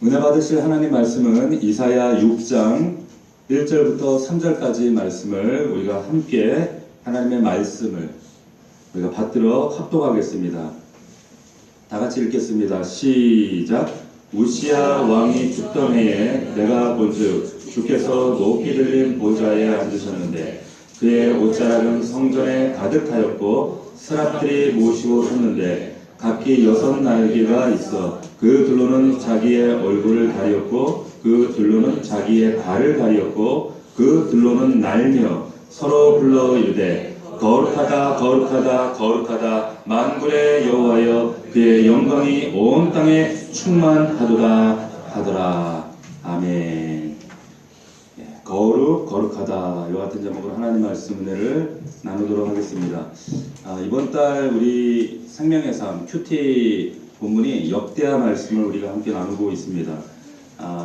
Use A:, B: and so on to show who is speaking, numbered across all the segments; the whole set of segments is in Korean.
A: 은혜 받으실 하나님 말씀은 이사야 6장 1절부터 3절까지 말씀을 우리가 함께 하나님의 말씀을 우리가 받들어 합독하겠습니다. 다 같이 읽겠습니다. 시작. 우시야 왕이 죽던 해에 내가 본즉 주께서 높이 들린 보좌에 앉으셨는데 그의 옷자락은 성전에 가득하였고 스랍들이 모시고 섰는데 각기 6날개가 있어 그 둘로는 자기의 얼굴을 가리었고 그 둘로는 자기의 발을 가리었고 그 둘로는 날며 서로 불러 이르되 거룩하다 거룩하다 거룩하다 만군의 여호와여 그의 영광이 온 땅에 충만하도다 하더라. 아멘. 거룩하다 이와 같은 제목으로 하나님 말씀 은혜를 나누도록 하겠습니다. 이번 달 우리 생명의 삶 큐티 본문이 역대하 말씀을 우리가 함께 나누고 있습니다.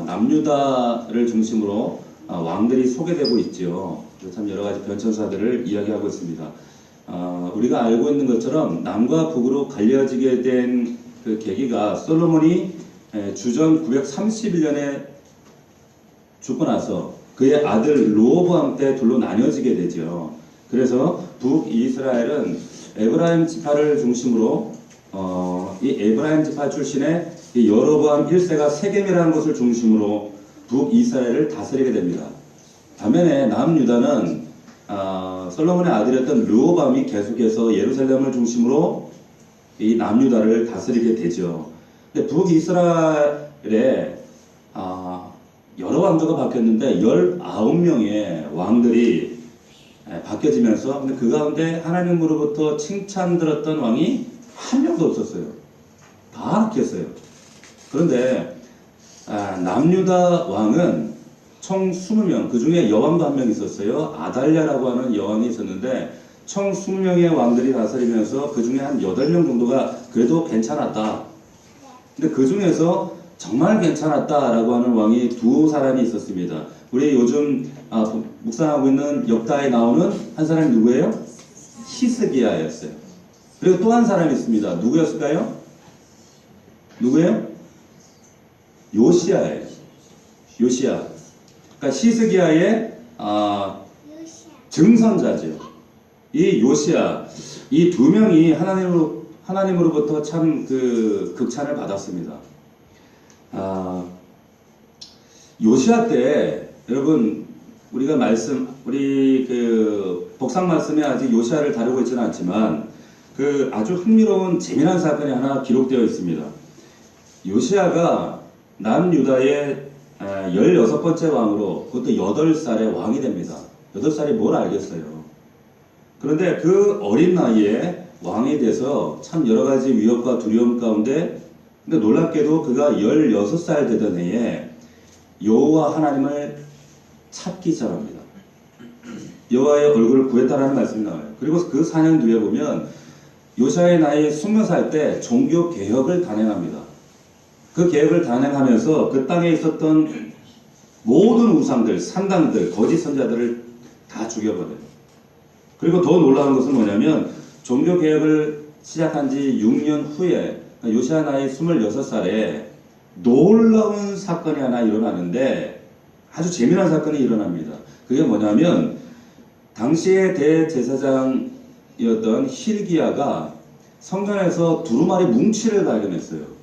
A: 남유다를 중심으로 왕들이 소개되고 있죠. 참 여러 가지 변천사들을 이야기하고 있습니다. 우리가 알고 있는 것처럼 남과 북으로 갈려지게 된 그 계기가 솔로몬이 주전 931년에 죽고 나서 그의 아들 르호보암 때 둘로 나뉘어지게 되죠. 그래서 북이스라엘은 에브라임 지파를 중심으로 이 에브라임 지파 출신의 이 여로보암 1세가 세겜이라는 것을 중심으로 북이스라엘을 다스리게 됩니다. 반면에 남유다는 솔로몬의 아들이었던 르호보암이 계속해서 예루살렘을 중심으로 이 남유다를 다스리게 되죠. 근데 북이스라엘에 여러 왕조가 바뀌었는데 19명의 왕들이 바뀌어지면서 근데 그 가운데 하나님으로부터 칭찬 들었던 왕이 한 명도 없었어요. 다 바뀌었어요. 그런데 남유다 왕은 총 20명, 그 중에 여왕도 한 명 있었어요. 아달랴라고 하는 여왕이 있었는데 총 20명의 왕들이 다스리면서 그 중에 한 8명 정도가 그래도 괜찮았다. 근데 그 중에서 정말 괜찮았다라고 하는 왕이 두 사람이 있었습니다. 우리 요즘 묵상하고 있는 역다에 나오는 한 사람이 누구예요? 히스기야였어요. 그리고 또 한 사람이 있습니다. 누구였을까요? 누구예요? 요시야예요. 요시야. 그러니까 히스기야의 증선자죠. 이 요시야, 이 두 명이 하나님으로부터 참 그 극찬을 받았습니다. 요시야 때 여러분 우리가 우리 그 복상 말씀에 아직 요시야를 다루고 있지는 않지만 그 아주 흥미로운 재미난 사건이 하나 기록되어 있습니다. 요시야가 남유다의 16번째 왕으로 그것도 8살에 왕이 됩니다. 8살이 뭘 알겠어요. 그런데 그 어린 나이에 왕이 돼서 참 여러 가지 위협과 두려움 가운데 근데 놀랍게도 그가 16살 되던 해에 여호와 하나님을 찾기 시작합니다. 여호와의 얼굴을 구했다라는 말씀이 나와요. 그리고 그 4년 뒤에 보면 요시야의 나이 20살 때 종교 개혁을 단행합니다. 그 개혁을 단행하면서 그 땅에 있었던 모든 우상들, 산당들, 거짓 선자들을 다 죽여버려요. 그리고 더 놀라운 것은 뭐냐면 종교 개혁을 시작한 지 6년 후에 요시야 나이 26살에 놀라운 사건이 하나 일어나는데 아주 재미난 사건이 일어납니다. 그게 뭐냐면 당시의 대제사장이었던 힐기야가 성전에서 두루마리 뭉치를 발견했어요.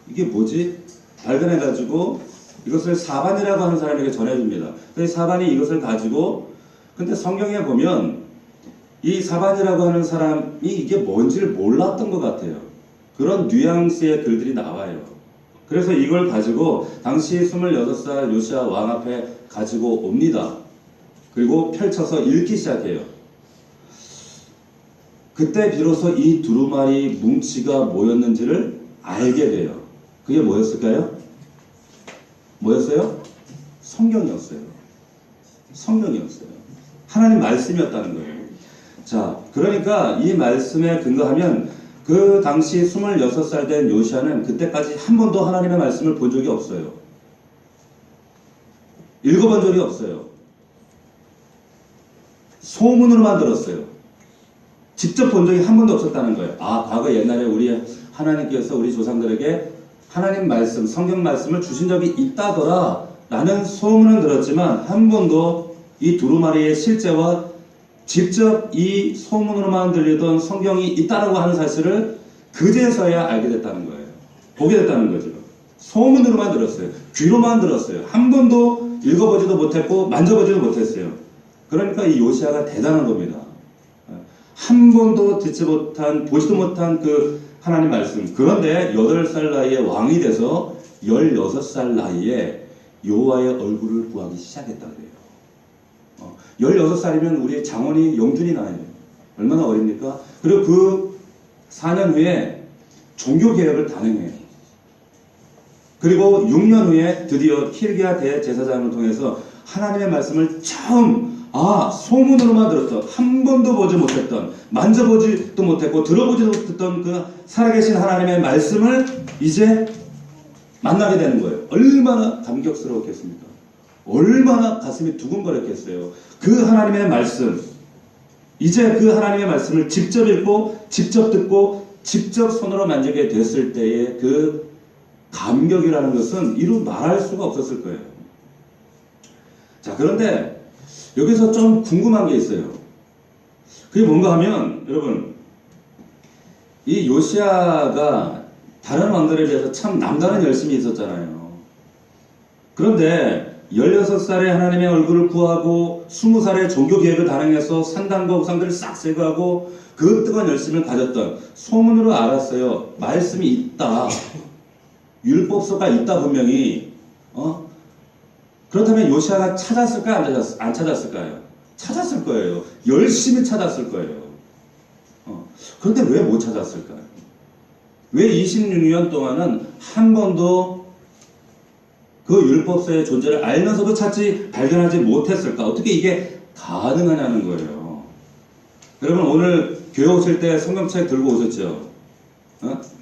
A: 이게 뭐지? 발견해가지고 이것을 사반이라고 하는 사람에게 전해줍니다. 그래서 사반이 이것을 가지고 근데 성경에 보면 이 사반이라고 하는 사람이 이게 뭔지를 몰랐던 것 같아요. 그런 뉘앙스의 글들이 나와요. 그래서 이걸 가지고 당시 26살 요시야 왕 앞에 가지고 옵니다. 그리고 펼쳐서 읽기 시작해요. 그때 비로소 이 두루마리 뭉치가 뭐였는지를 알게 돼요. 그게 뭐였을까요? 뭐였어요? 성경이었어요. 성경이었어요. 하나님 말씀이었다는 거예요. 자, 그러니까 이 말씀에 근거하면 그 당시 26살 된 요시야는 그때까지 한 번도 하나님의 말씀을 본 적이 없어요. 읽어본 적이 없어요. 소문으로만 들었어요. 직접 본 적이 한 번도 없었다는 거예요. 과거 옛날에 우리 하나님께서 우리 조상들에게 하나님 말씀, 성경 말씀을 주신 적이 있다더라 라는 소문은 들었지만 한 번도 이 두루마리의 실제와 직접 이 소문으로만 들리던 성경이 있다라고 하는 사실을 그제서야 알게 됐다는 거예요. 보게 됐다는 거죠. 소문으로만 들었어요. 귀로만 들었어요. 한 번도 읽어보지도 못했고 만져보지도 못했어요. 그러니까 이 요시야가 대단한 겁니다. 한 번도 듣지 못한, 보지도 못한 그 하나님 말씀. 그런데 8살 나이에 왕이 돼서 16살 나이에 여호와의 얼굴을 구하기 시작했다 그래요. 16살이면 우리 장원이 영준이 나이에요. 얼마나 어립니까? 그리고 그 4년 후에 종교개혁을 단행해요. 그리고 6년 후에 드디어 힐기야 대제사장을 통해서 하나님의 말씀을 처음 소문으로만 들었던, 한 번도 보지 못했던, 만져보지도 못했고 들어보지도 못했던 그 살아계신 하나님의 말씀을 이제 만나게 되는 거예요. 얼마나 감격스러웠겠습니까? 얼마나 가슴이 두근거렸겠어요. 그 하나님의 말씀, 이제 그 하나님의 말씀을 직접 읽고 직접 듣고 직접 손으로 만지게 됐을 때의 그 감격이라는 것은 이루 말할 수가 없었을 거예요. 자, 그런데 여기서 좀 궁금한 게 있어요. 그게 뭔가 하면, 여러분, 이 요시야가 다른 왕들에 비해서 참 남다른 열심이 있었잖아요. 그런데 16살에 하나님의 얼굴을 구하고 20살에 종교개혁을 단행해서 산당과 우상들을 싹 제거하고 그 뜨거운 열심을 가졌던, 소문으로 알았어요. 말씀이 있다. 율법서가 있다 분명히. 그렇다면 요시야가 찾았을까요? 안 찾았을까요? 찾았을 거예요. 열심히 찾았을 거예요. 그런데 왜 못 찾았을까요? 왜 26년 동안은 한 번도 그 율법서의 존재를 알면서도 발견하지 못했을까? 어떻게 이게 가능하냐는 거예요. 여러분, 오늘 교회 오실 때 성경책 들고 오셨죠?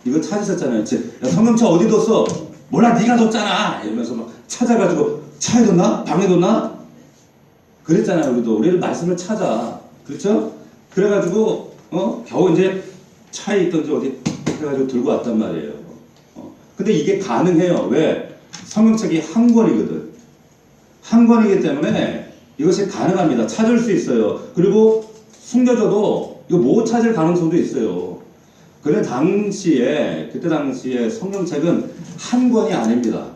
A: 이거 찾으셨잖아요. 야, 성경책 어디 뒀어? 몰라, 네가 뒀잖아! 이러면서 막 찾아가지고 차에 뒀나? 방에 뒀나? 그랬잖아요. 우리를 말씀을 찾아. 그렇죠? 그래가지고 겨우 이제 차에 있던지 어디 해가지고 들고 왔단 말이에요. 근데 이게 가능해요. 왜? 성경책이 한 권이거든. 한 권이기 때문에 이것이 가능합니다. 찾을 수 있어요. 그리고 숨겨져도 이거 못 찾을 가능성도 있어요. 그때 당시에 성경책은 한 권이 아닙니다.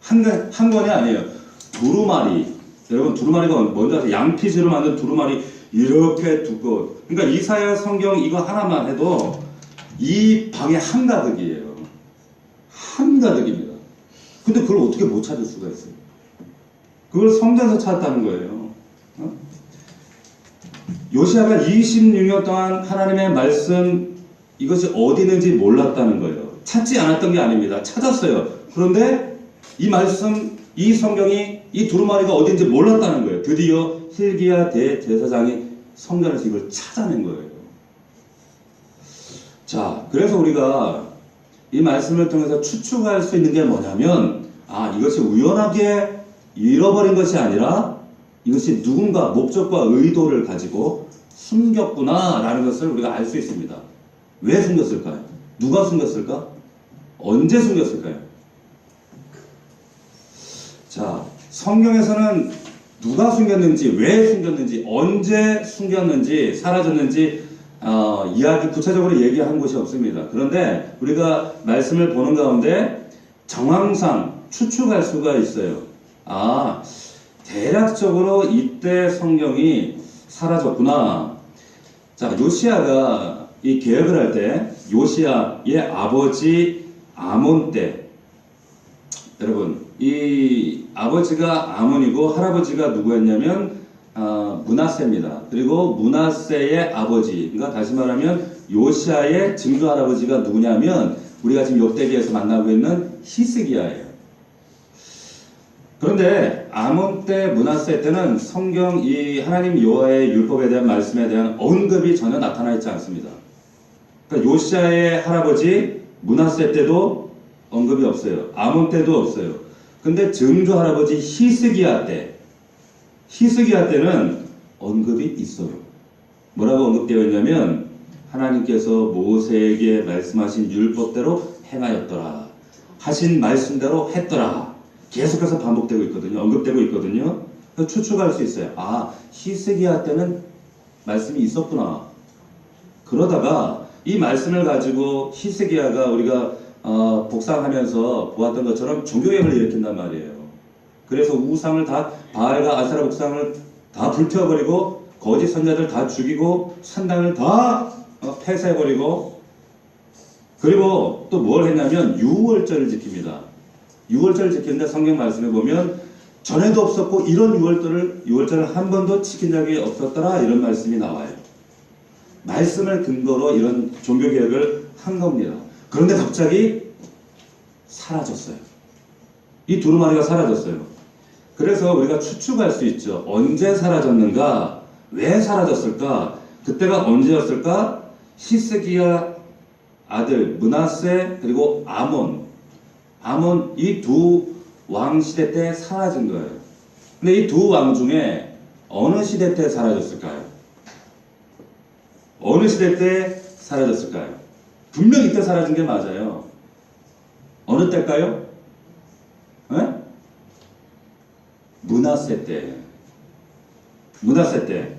A: 한 권이 아니에요. 두루마리. 여러분, 두루마리가 뭔지 아세요? 양피지로 만든 두루마리 이렇게 두꺼워. 그러니까 이사야 성경 이거 하나만 해도 이 방에 한가득이에요. 한가득입니다. 근데 그걸 어떻게 못 찾을 수가 있어요? 그걸 성전에서 찾았다는 거예요. 요시야가 26년 동안 하나님의 말씀 이것이 어디 있는지 몰랐다는 거예요. 찾지 않았던 게 아닙니다. 찾았어요. 그런데 이 말씀, 이 성경이, 이 두루마리가 어딘지 몰랐다는 거예요. 드디어 힐기야 대제사장이 성전에서 이걸 찾아낸 거예요. 자, 그래서 우리가 이 말씀을 통해서 추측할 수 있는 게 뭐냐면, 이것이 우연하게 잃어버린 것이 아니라 이것이 누군가 목적과 의도를 가지고 숨겼구나 라는 것을 우리가 알 수 있습니다. 왜 숨겼을까요? 누가 숨겼을까? 언제 숨겼을까요? 자, 성경에서는 누가 숨겼는지, 왜 숨겼는지, 언제 숨겼는지, 사라졌는지 이야기 구체적으로 얘기한 곳이 없습니다. 그런데 우리가 말씀을 보는 가운데 정황상 추측할 수가 있어요. 대략적으로 이때 성경이 사라졌구나. 자, 요시야가 이 개혁을 할 때 요시야의 아버지 아몬 때, 여러분, 이 아버지가 아몬이고 할아버지가 누구였냐면 므낫세입니다. 그리고 므낫세의 아버지, 그러니까 다시 말하면 요시야의 증조 할아버지가 누구냐면 우리가 지금 욥대기에서 만나고 있는 히스기야예요. 그런데 아몬 때, 므낫세 때는 성경 이 하나님 여호와의 율법에 대한 말씀에 대한 언급이 전혀 나타나 있지 않습니다. 그러니까 요시야의 할아버지 므낫세 때도 언급이 없어요. 아몬 때도 없어요. 근데 증조 할아버지 히스기야 때는 언급이 있어요. 뭐라고 언급되어 있냐면 하나님께서 모세에게 말씀하신 율법대로 행하였더라. 하신 말씀대로 했더라. 계속해서 반복되고 있거든요. 언급되고 있거든요. 그래서 추측할 수 있어요. 아, 히스기야 때는 말씀이 있었구나. 그러다가 이 말씀을 가지고 히스기야가 우리가 복상하면서 보았던 것처럼 종교개혁을 일으킨단 말이에요. 그래서 우상을 다, 바알과 아세라 우상을 다 불태워버리고 거짓 선자들 다 죽이고 산당을 다 폐쇄해버리고, 그리고 또 뭘 했냐면 유월절을 지킵니다. 유월절을 지키는데 성경 말씀에 보면 전에도 없었고 이런 유월절을 한 번도 지킨 적이 없었더라, 이런 말씀이 나와요. 말씀을 근거로 이런 종교개혁을 한 겁니다. 그런데 갑자기 사라졌어요. 이 두루마리가 사라졌어요. 그래서 우리가 추측할 수 있죠. 언제 사라졌는가? 왜 사라졌을까? 그때가 언제였을까? 히스기야 아들 므낫세 그리고 아몬 이 두 왕 시대 때 사라진 거예요. 근데 이 두 왕 중에 어느 시대 때 사라졌을까요? 어느 시대 때 사라졌을까요? 분명히 이때 사라진 게 맞아요. 어느 때일까요? 네? 므낫세 때. 므낫세 때.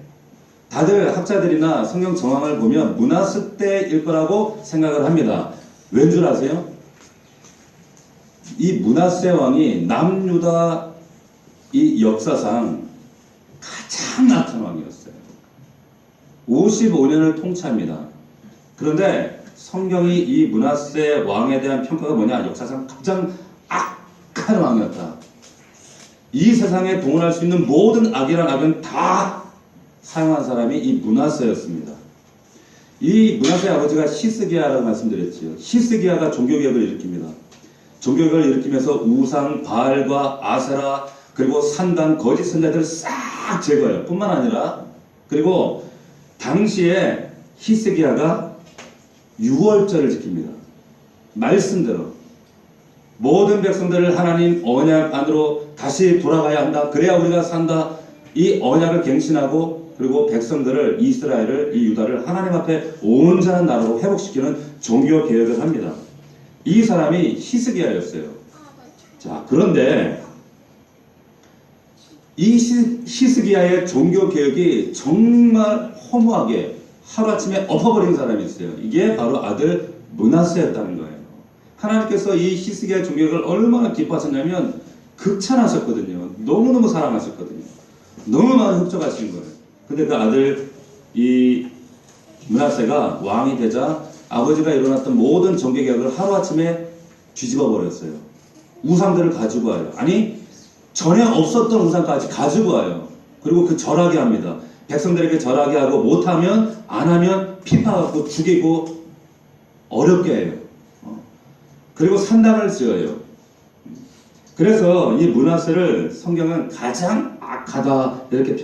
A: 다들 학자들이나 성경 정황을 보면 므낫세 때일 거라고 생각을 합니다. 왠 줄 아세요? 이 므낫세 왕이 남유다 이 역사상 가장 악한 왕이었어요. 55년을 통치합니다. 그런데 성경이 이 므낫세 왕에 대한 평가가 뭐냐? 역사상 가장 악한 왕이었다. 이 세상에 동원할 수 있는 모든 악이란 악은 다 사용한 사람이 이 므낫세였습니다. 이 므낫세의 아버지가 히스기야라고 말씀드렸지요. 히스기야가 종교개혁을 일으킵니다. 종교개혁을 일으키면서 우상, 바알과 아세라 그리고 산당, 거짓 선자들을 싹 제거해요. 뿐만 아니라 그리고 당시에 히스기야가 유월절을 지킵니다. 말씀대로 모든 백성들을 하나님 언약 안으로 다시 돌아가야 한다. 그래야 우리가 산다. 이 언약을 갱신하고 그리고 백성들을, 이스라엘을, 이 유다를 하나님 앞에 온전한 나라로 회복시키는 종교 개혁을 합니다. 이 사람이 히스기야였어요. 자, 그런데 이 히스기야의 종교 개혁이 정말 허무하게 하루아침에 엎어버린 사람이 있어요. 이게 바로 아들 므낫세였다는 거예요. 하나님께서 이 히스기야 종교개혁을 얼마나 기뻐하셨냐면 극찬하셨거든요. 너무너무 사랑하셨거든요. 너무 많이 흡족하신 거예요. 근데 그 아들 이 므낫세가 왕이 되자 아버지가 일어났던 모든 종교개혁을 하루아침에 뒤집어 버렸어요. 우상들을 가지고 와요. 아니 전에 없었던 우상까지 가지고 와요. 그리고 그 절하게 합니다. 백성들에게 절하게 하고 못하면 안 하면 피파갖고 죽이고 어렵게 해요. 그리고 산당을 지어요. 그래서 이 므낫세를 성경은 가장 악하다 이렇게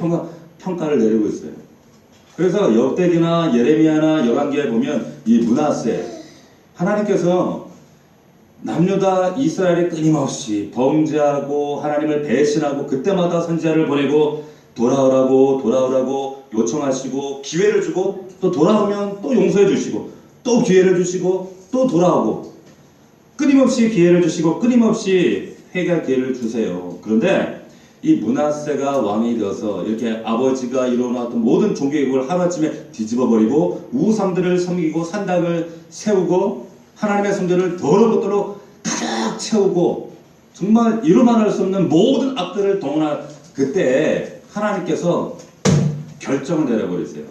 A: 평가를 내리고 있어요. 그래서 역대기나 예레미야나 열왕기에 보면 이 므낫세 하나님께서 남유다 이스라엘이 끊임없이 범죄하고 하나님을 배신하고 그때마다 선지자를 보내고 돌아오라고 요청하시고 기회를 주고 또 돌아오면 또 용서해 주시고 또 기회를 주시고 또 돌아오고 끊임없이 기회를 주시고 끊임없이 회개할 기회를 주세요. 그런데 이 므낫세가 왕이 되어서 이렇게 아버지가 이뤄놨던 모든 종교개혁을 하루아침에 뒤집어버리고 우상들을 섬기고 산당을 세우고 하나님의 성전을 더러운 것들로 가득 채우고 정말 이루만할 수 없는 모든 악들을 동원한 그때 하나님께서 결정을 내려버리세요.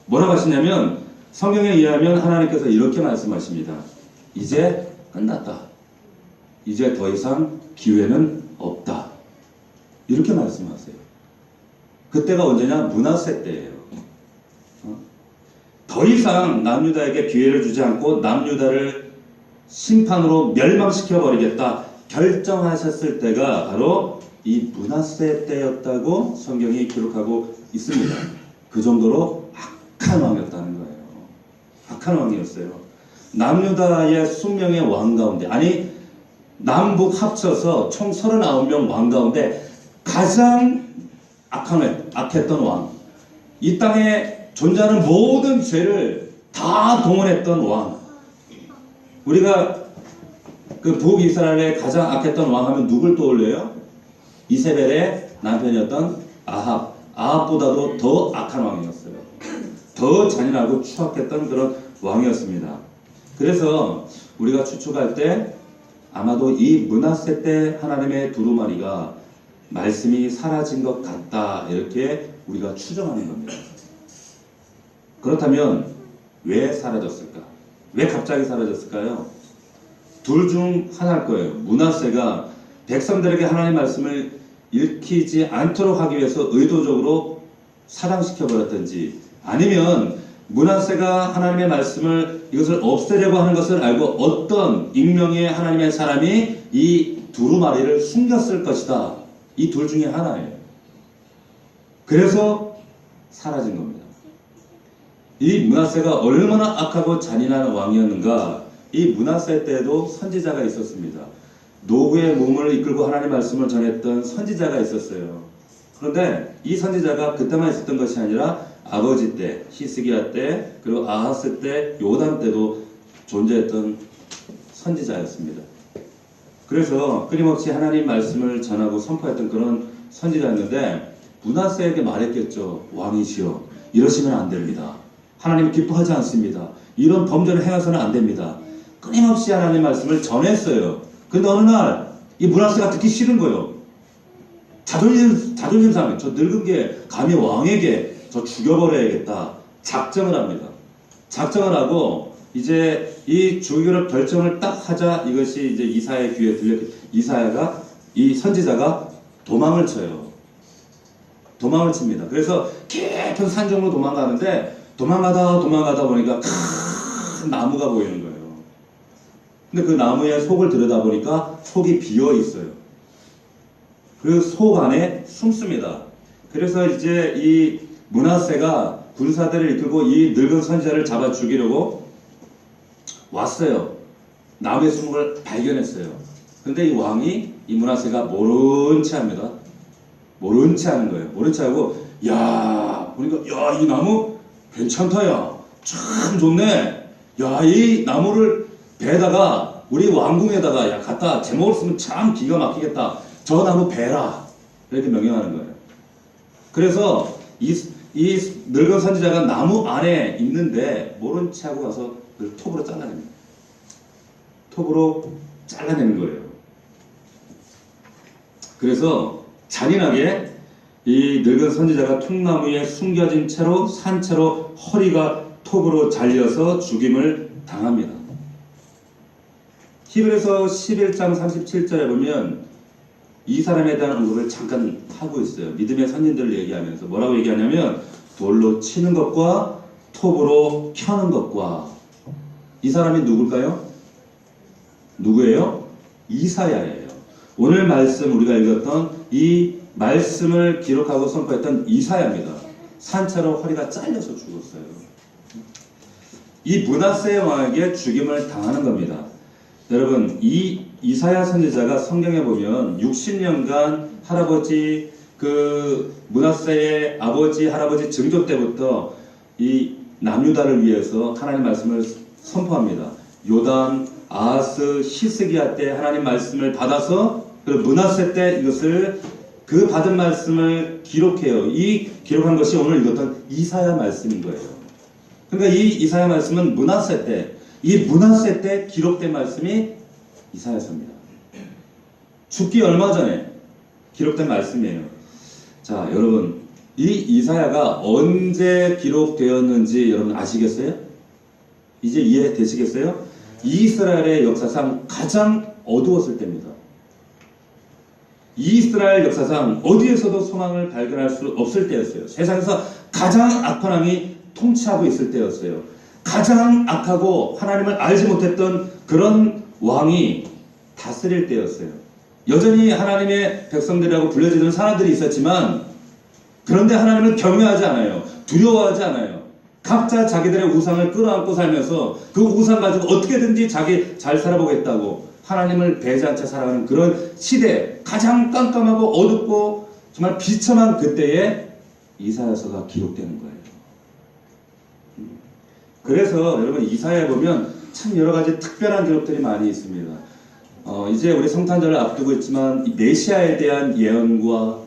A: 뭐라고 하시냐면 성경에 의하면 하나님께서 이렇게 말씀하십니다. 이제 끝났다. 이제 더 이상 기회는 없다. 이렇게 말씀하세요. 그때가 언제냐? 므낫세 때예요. 더 이상 남유다에게 기회를 주지 않고 남유다를 심판으로 멸망시켜 버리겠다 결정하셨을 때가 바로 이 므낫세 때였다고 성경이 기록하고 있습니다. 그 정도로 악한 왕이었다는 거예요. 악한 왕이었어요. 남유다의 수명의 왕 가운데, 아니 남북 합쳐서 총 39명 왕 가운데 가장 악했던 왕, 이 땅에 존재하는 모든 죄를 다 동원했던 왕. 우리가 그 북이스라엘의 가장 악했던 왕 하면 누굴 떠올려요? 이세벨의 남편이었던 아합. 아합보다도 더 악한 왕이었어요. 더 잔인하고 추악했던 그런 왕이었습니다. 그래서 우리가 추측할 때 아마도 이 므낫세 때 하나님의 두루마리가 말씀이 사라진 것 같다, 이렇게 우리가 추정하는 겁니다. 그렇다면 왜 사라졌을까? 왜 갑자기 사라졌을까요? 둘 중 하나일 거예요. 므낫세가 백성들에게 하나님의 말씀을 읽히지 않도록 하기 위해서 의도적으로 사장시켜 버렸든지, 아니면 므낫세가 하나님의 말씀을 이것을 없애려고 하는 것을 알고 어떤 익명의 하나님의 사람이 이 두루마리를 숨겼을 것이다. 이 둘 중에 하나예요. 그래서 사라진 겁니다. 이 므낫세가 얼마나 악하고 잔인한 왕이었는가. 이 므낫세 때에도 선지자가 있었습니다. 노구의 몸을 이끌고 하나님의 말씀을 전했던 선지자가 있었어요. 그런데 이 선지자가 그때만 있었던 것이 아니라 아버지 때, 히스기야 때, 그리고 아하스 때, 요담 때도 존재했던 선지자였습니다. 그래서 끊임없이 하나님 말씀을 전하고 선포했던 그런 선지자였는데, 므낫세에게 말했겠죠. 왕이시여, 이러시면 안 됩니다. 하나님 기뻐하지 않습니다. 이런 범죄를 행해서는 안 됩니다. 끊임없이 하나님 말씀을 전했어요. 근데 어느 날 이 므낫세가 듣기 싫은 거예요. 자존심 상해. 저 늙은 게 감히 왕에게 저 죽여버려야겠다. 작정을 합니다. 작정을 하고 이제 이 죽이기로 결정을 딱 하자, 이것이 이제 이사야의 귀에 들렸기, 이사야가, 이 선지자가 도망을 쳐요. 도망을 칩니다. 그래서 깊은 산중으로 도망가는데 도망가다 보니까 큰 나무가 보이는 거예요. 근데 그 나무의 속을 들여다보니까 속이 비어 있어요. 그 속 안에 숨습니다. 그래서 이제 이 므낫세가 군사들을 이끌고 이 늙은 선지자를 잡아 죽이려고 왔어요. 나무에 숨은 걸 발견했어요. 근데 이 왕이 이 므낫세가 모른 채 합니다. 모른 채 하는 거예요. 모른 채 하고, 야, 보니까, 야, 이 나무 괜찮다, 야. 참 좋네. 야, 이 나무를 배에다가, 우리 왕궁에다가, 야, 갖다 제목을 쓰면 참 기가 막히겠다. 저 나무 베라. 이렇게 명령하는 거예요. 그래서 이 늙은 선지자가 나무 안에 있는데 모른 채 하고 가서 그걸 톱으로 잘라냅니다. 톱으로 잘라내는 거예요. 그래서 잔인하게 이 늙은 선지자가 통나무에 숨겨진 채로 산채로 허리가 톱으로 잘려서 죽임을 당합니다. 히브리서 11장 37절에 보면 이 사람에 대한 언급을 잠깐 하고 있어요. 믿음의 선진들을 얘기하면서 뭐라고 얘기하냐면, 돌로 치는 것과 톱으로 켜는 것과. 이 사람이 누굴까요? 누구예요? 이사야예요. 오늘 말씀 우리가 읽었던 이 말씀을 기록하고 선포했던 이사야입니다. 산채로 허리가 잘려서 죽었어요. 이 므낫세 왕에게 죽임을 당하는 겁니다. 여러분, 이 이사야 선지자가 성경에 보면 60년간 할아버지, 므낫세의 아버지, 할아버지 증조 때부터 이 남유다를 위해서 하나님 말씀을 선포합니다. 요담, 아하스, 히스기야 때 하나님 말씀을 받아서, 그리고 므낫세 때 이것을, 그 받은 말씀을 기록해요. 이 기록한 것이 오늘 읽었던 이사야 말씀인 거예요. 그러니까 이 이사야 말씀은 므낫세 때, 이 므낫세 때 기록된 말씀이 이사야서입니다. 죽기 얼마 전에 기록된 말씀이에요. 자, 여러분, 이 이사야가 언제 기록되었는지 여러분 아시겠어요? 이제 이해되시겠어요? 이스라엘의 역사상 가장 어두웠을 때입니다. 이스라엘 역사상 어디에서도 소망을 발견할 수 없을 때였어요. 세상에서 가장 악한 왕이 통치하고 있을 때였어요. 가장 악하고 하나님을 알지 못했던 그런 왕이 다스릴 때였어요. 여전히 하나님의 백성들이라고 불려지는 사람들이 있었지만, 그런데 하나님을 경외하지 않아요. 두려워하지 않아요. 각자 자기들의 우상을 끌어안고 살면서 그 우상 가지고 어떻게든지 자기 잘 살아보겠다고 하나님을 배제한 채 살아가는 그런 시대, 가장 깜깜하고 어둡고 정말 비참한 그때에 이사야서가 기록되는 거예요. 그래서 여러분, 이사야에 보면 참 여러 가지 특별한 기록들이 많이 있습니다. 이제 우리 성탄절을 앞두고 있지만 이 메시아에 대한 예언과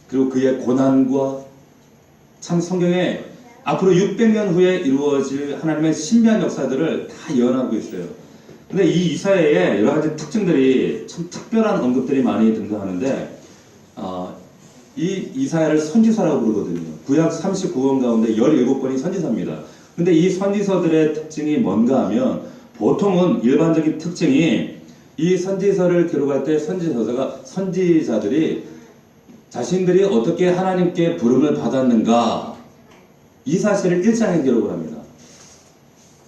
A: 그리고 그의 고난과 참 성경에 앞으로 600년 후에 이루어질 하나님의 신비한 역사들을 다 예언하고 있어요. 근데 이 이사야의 여러 가지 특징들이 참 특별한 언급들이 많이 등장하는데 이 이사야를 선지서라고 부르거든요. 구약 39권 가운데 17권이 선지서입니다. 근데 이 선지서들의 특징이 뭔가 하면 보통은 일반적인 특징이 이 선지서를 기록할 때 선지자들이 자신들이 어떻게 하나님께 부름을 받았는가 이 사실을 1장에 기록을 합니다.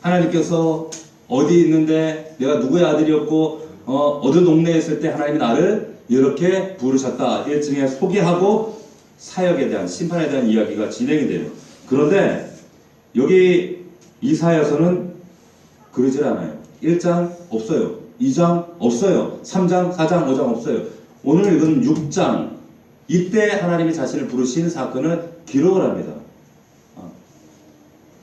A: 하나님께서 어디 있는데 내가 누구의 아들이었고 어느 동네에 있을 때 하나님이 나를 이렇게 부르셨다 1장에 소개하고 사역에 대한 심판에 대한 이야기가 진행이 돼요. 그런데 여기 이사야서는 그러질 않아요. 1장 없어요. 2장 없어요. 3장, 4장, 5장 없어요. 오늘 읽은 6장 이때 하나님이 자신을 부르신 사건을 기록을 합니다.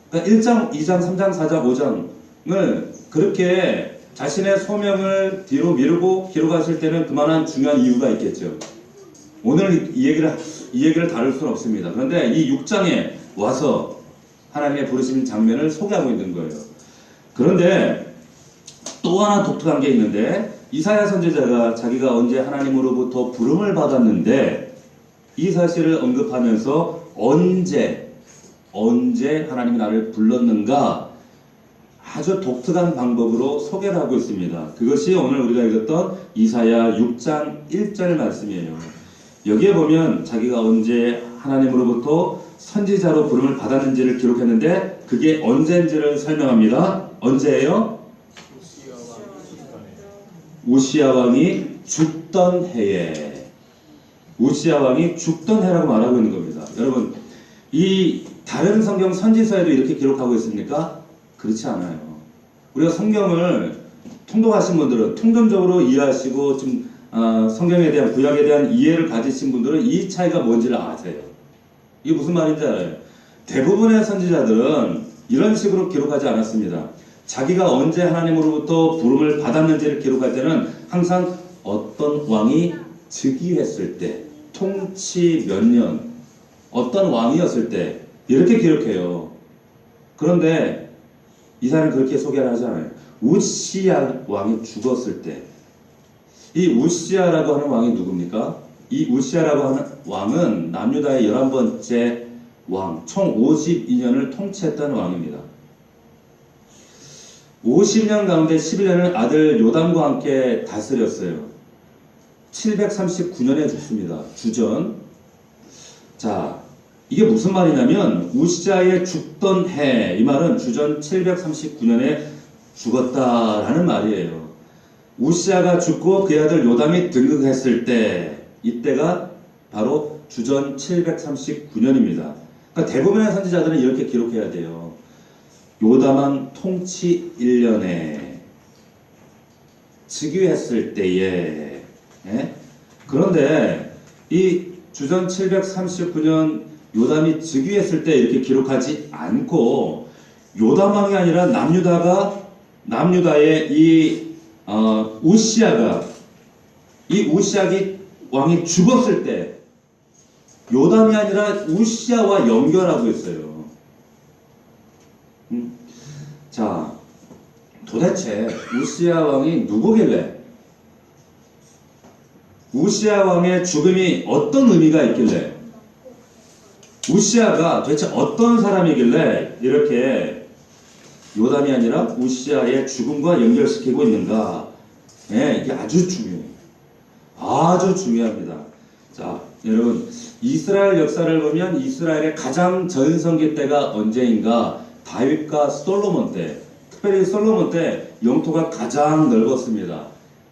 A: 그러니까 1장, 2장, 3장, 4장, 5장을 그렇게 자신의 소명을 뒤로 미루고 기록하실 때는 그만한 중요한 이유가 있겠죠. 오늘 이 얘기를 다룰 수는 없습니다. 그런데 이 6장에 와서 하나님의 부르신 장면을 소개하고 있는 거예요. 그런데 또 하나 독특한 게 있는데 이사야 선지자가 자기가 언제 하나님으로부터 부름을 받았는데 이 사실을 언급하면서 언제 하나님이 나를 불렀는가 아주 독특한 방법으로 소개를 하고 있습니다. 그것이 오늘 우리가 읽었던 이사야 6장 1절 말씀이에요. 여기에 보면 자기가 언제 하나님으로부터 선지자로 부름을 받았는지를 기록했는데 그게 언제인지를 설명합니다. 언제예요? 우시야 왕이 죽던 해에. 우시야 왕이 죽던 해라고 말하고 있는 겁니다. 여러분, 이 다른 성경 선지서에도 이렇게 기록하고 있습니까? 그렇지 않아요. 우리가 성경을 통독하신 분들은 통전적으로 이해하시고 좀 성경에 대한 구약에 대한 이해를 가지신 분들은 이 차이가 뭔지를 아세요. 이게 무슨 말인지 알아요. 대부분의 선지자들은 이런 식으로 기록하지 않았습니다. 자기가 언제 하나님으로부터 부름을 받았는지를 기록할 때는 항상 어떤 왕이 즉위했을 때, 통치 몇 년, 어떤 왕이었을 때 이렇게 기록해요. 그런데 이사야는 그렇게 소개를 하지 않아요. 우시야 왕이 죽었을 때. 이 우시야라고 하는 왕이 누굽니까? 이 우시야라고 하는 왕은 남유다의 11번째 왕, 총 52년을 통치했던 왕입니다. 50년 가운데 11년을 아들 요담과 함께 다스렸어요. 739년에 죽습니다. 주전. 자, 이게 무슨 말이냐면 우시야의 죽던 해, 이 말은 주전 739년에 죽었다라는 말이에요. 우시야가 죽고 그의 아들 요담이 등극했을 때, 이때가 바로 주전 739년입니다. 그러니까 대부분의 선지자들은 이렇게 기록해야 돼요. 요담왕 통치 1년에 즉위했을 때에. 예? 그런데 이 주전 739년 요담이 즉위했을 때 이렇게 기록하지 않고 요담왕이 아니라 남유다의 이 우시야가 이 우시야기 왕이 죽었을 때 요담이 아니라 우시야와 연결하고 있어요. 자, 도대체 우시야 왕이 누구길래? 우시야 왕의 죽음이 어떤 의미가 있길래? 우시야가 도대체 어떤 사람이길래 이렇게 요담이 아니라 우시야의 죽음과 연결시키고 있는가? 네, 이게 아주 중요해요. 아주 중요합니다. 자, 여러분, 이스라엘 역사를 보면 이스라엘의 가장 전성기 때가 언제인가? 다윗과 솔로몬 때, 특별히 솔로몬 때 영토가 가장 넓었습니다.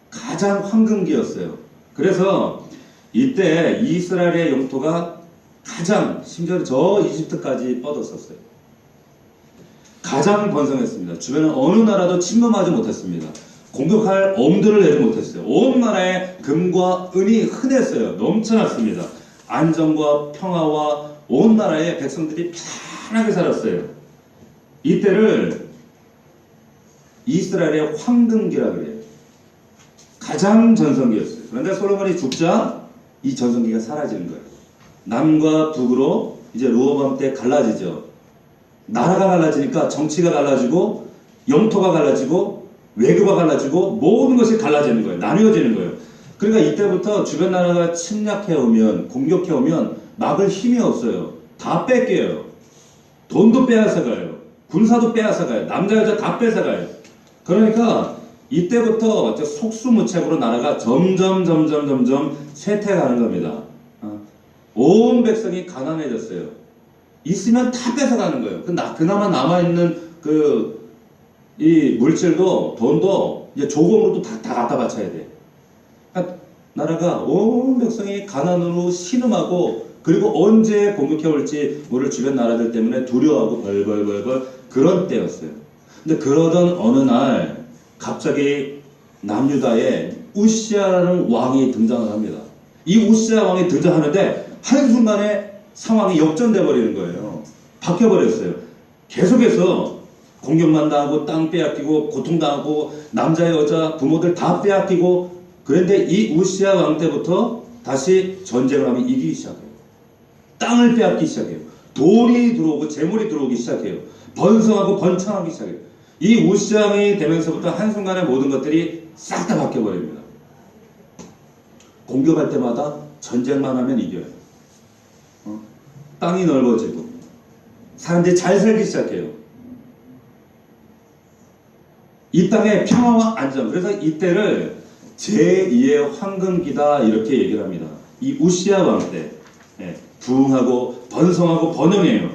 A: 가장 황금기였어요. 그래서 이때 이스라엘의 영토가 가장, 심지어 저 이집트까지 뻗었었어요. 가장 번성했습니다. 주변은 어느 나라도 침범하지 못했습니다. 공격할 엄두를 내지 못했어요. 온 나라에 금과 은이 흔했어요. 넘쳐났습니다. 안정과 평화와 온 나라의 백성들이 편하게 살았어요. 이때를 이스라엘의 황금기라 그래요. 가장 전성기였어요. 그런데 솔로몬이 죽자 이 전성기가 사라지는 거예요. 남과 북으로 이제 르호보암 때 갈라지죠. 나라가 갈라지니까 정치가 갈라지고 영토가 갈라지고 외교가 갈라지고 모든 것이 갈라지는 거예요. 나뉘어지는 거예요. 그러니까 이때부터 주변 나라가 침략해 오면 공격해 오면 막을 힘이 없어요. 다 뺏겨요. 돈도 빼앗아가요. 군사도 빼앗아가요. 남자 여자 다 뺏어가요. 그러니까 이때부터 속수무책으로 나라가 점점 쇠퇴가는 겁니다. 온 백성이 가난해졌어요. 있으면 다 뺏어가는 거예요. 그나마 남아있는 이 물질도 돈도 이제 조공으로도 다 갖다 바쳐야 돼. 그러니까 나라가 온 백성이 가난으로 신음하고 그리고 언제 공격해 올지 모를 주변 나라들 때문에 두려워하고 벌벌 그런 때였어요. 근데 그러던 어느 날 갑자기 남유다에 우시아라는 왕이 등장을 합니다. 이 우시아 왕이 등장하는데 한순간에 상황이 역전돼 버리는 거예요. 바뀌어 버렸어요. 계속해서 공격만 당하고 땅 빼앗기고 고통당하고 남자 여자 부모들 다 빼앗기고 그런데 이 우시아 왕 때부터 다시 전쟁을 하면 이기기 시작해요. 땅을 빼앗기 시작해요. 돈이 들어오고 재물이 들어오기 시작해요. 번성하고 번창하기 시작해요. 이 우시아 왕이 되면서부터 한순간에 모든 것들이 싹 다 바뀌어 버립니다. 공격할 때마다 전쟁만 하면 이겨요. 땅이 넓어지고 사람들이 잘 살기 시작해요. 이 땅의 평화와 안정. 그래서 이때를 제2의 황금기다 이렇게 얘기를 합니다. 이 우시아 왕 때 부흥하고 번성하고 번영해요.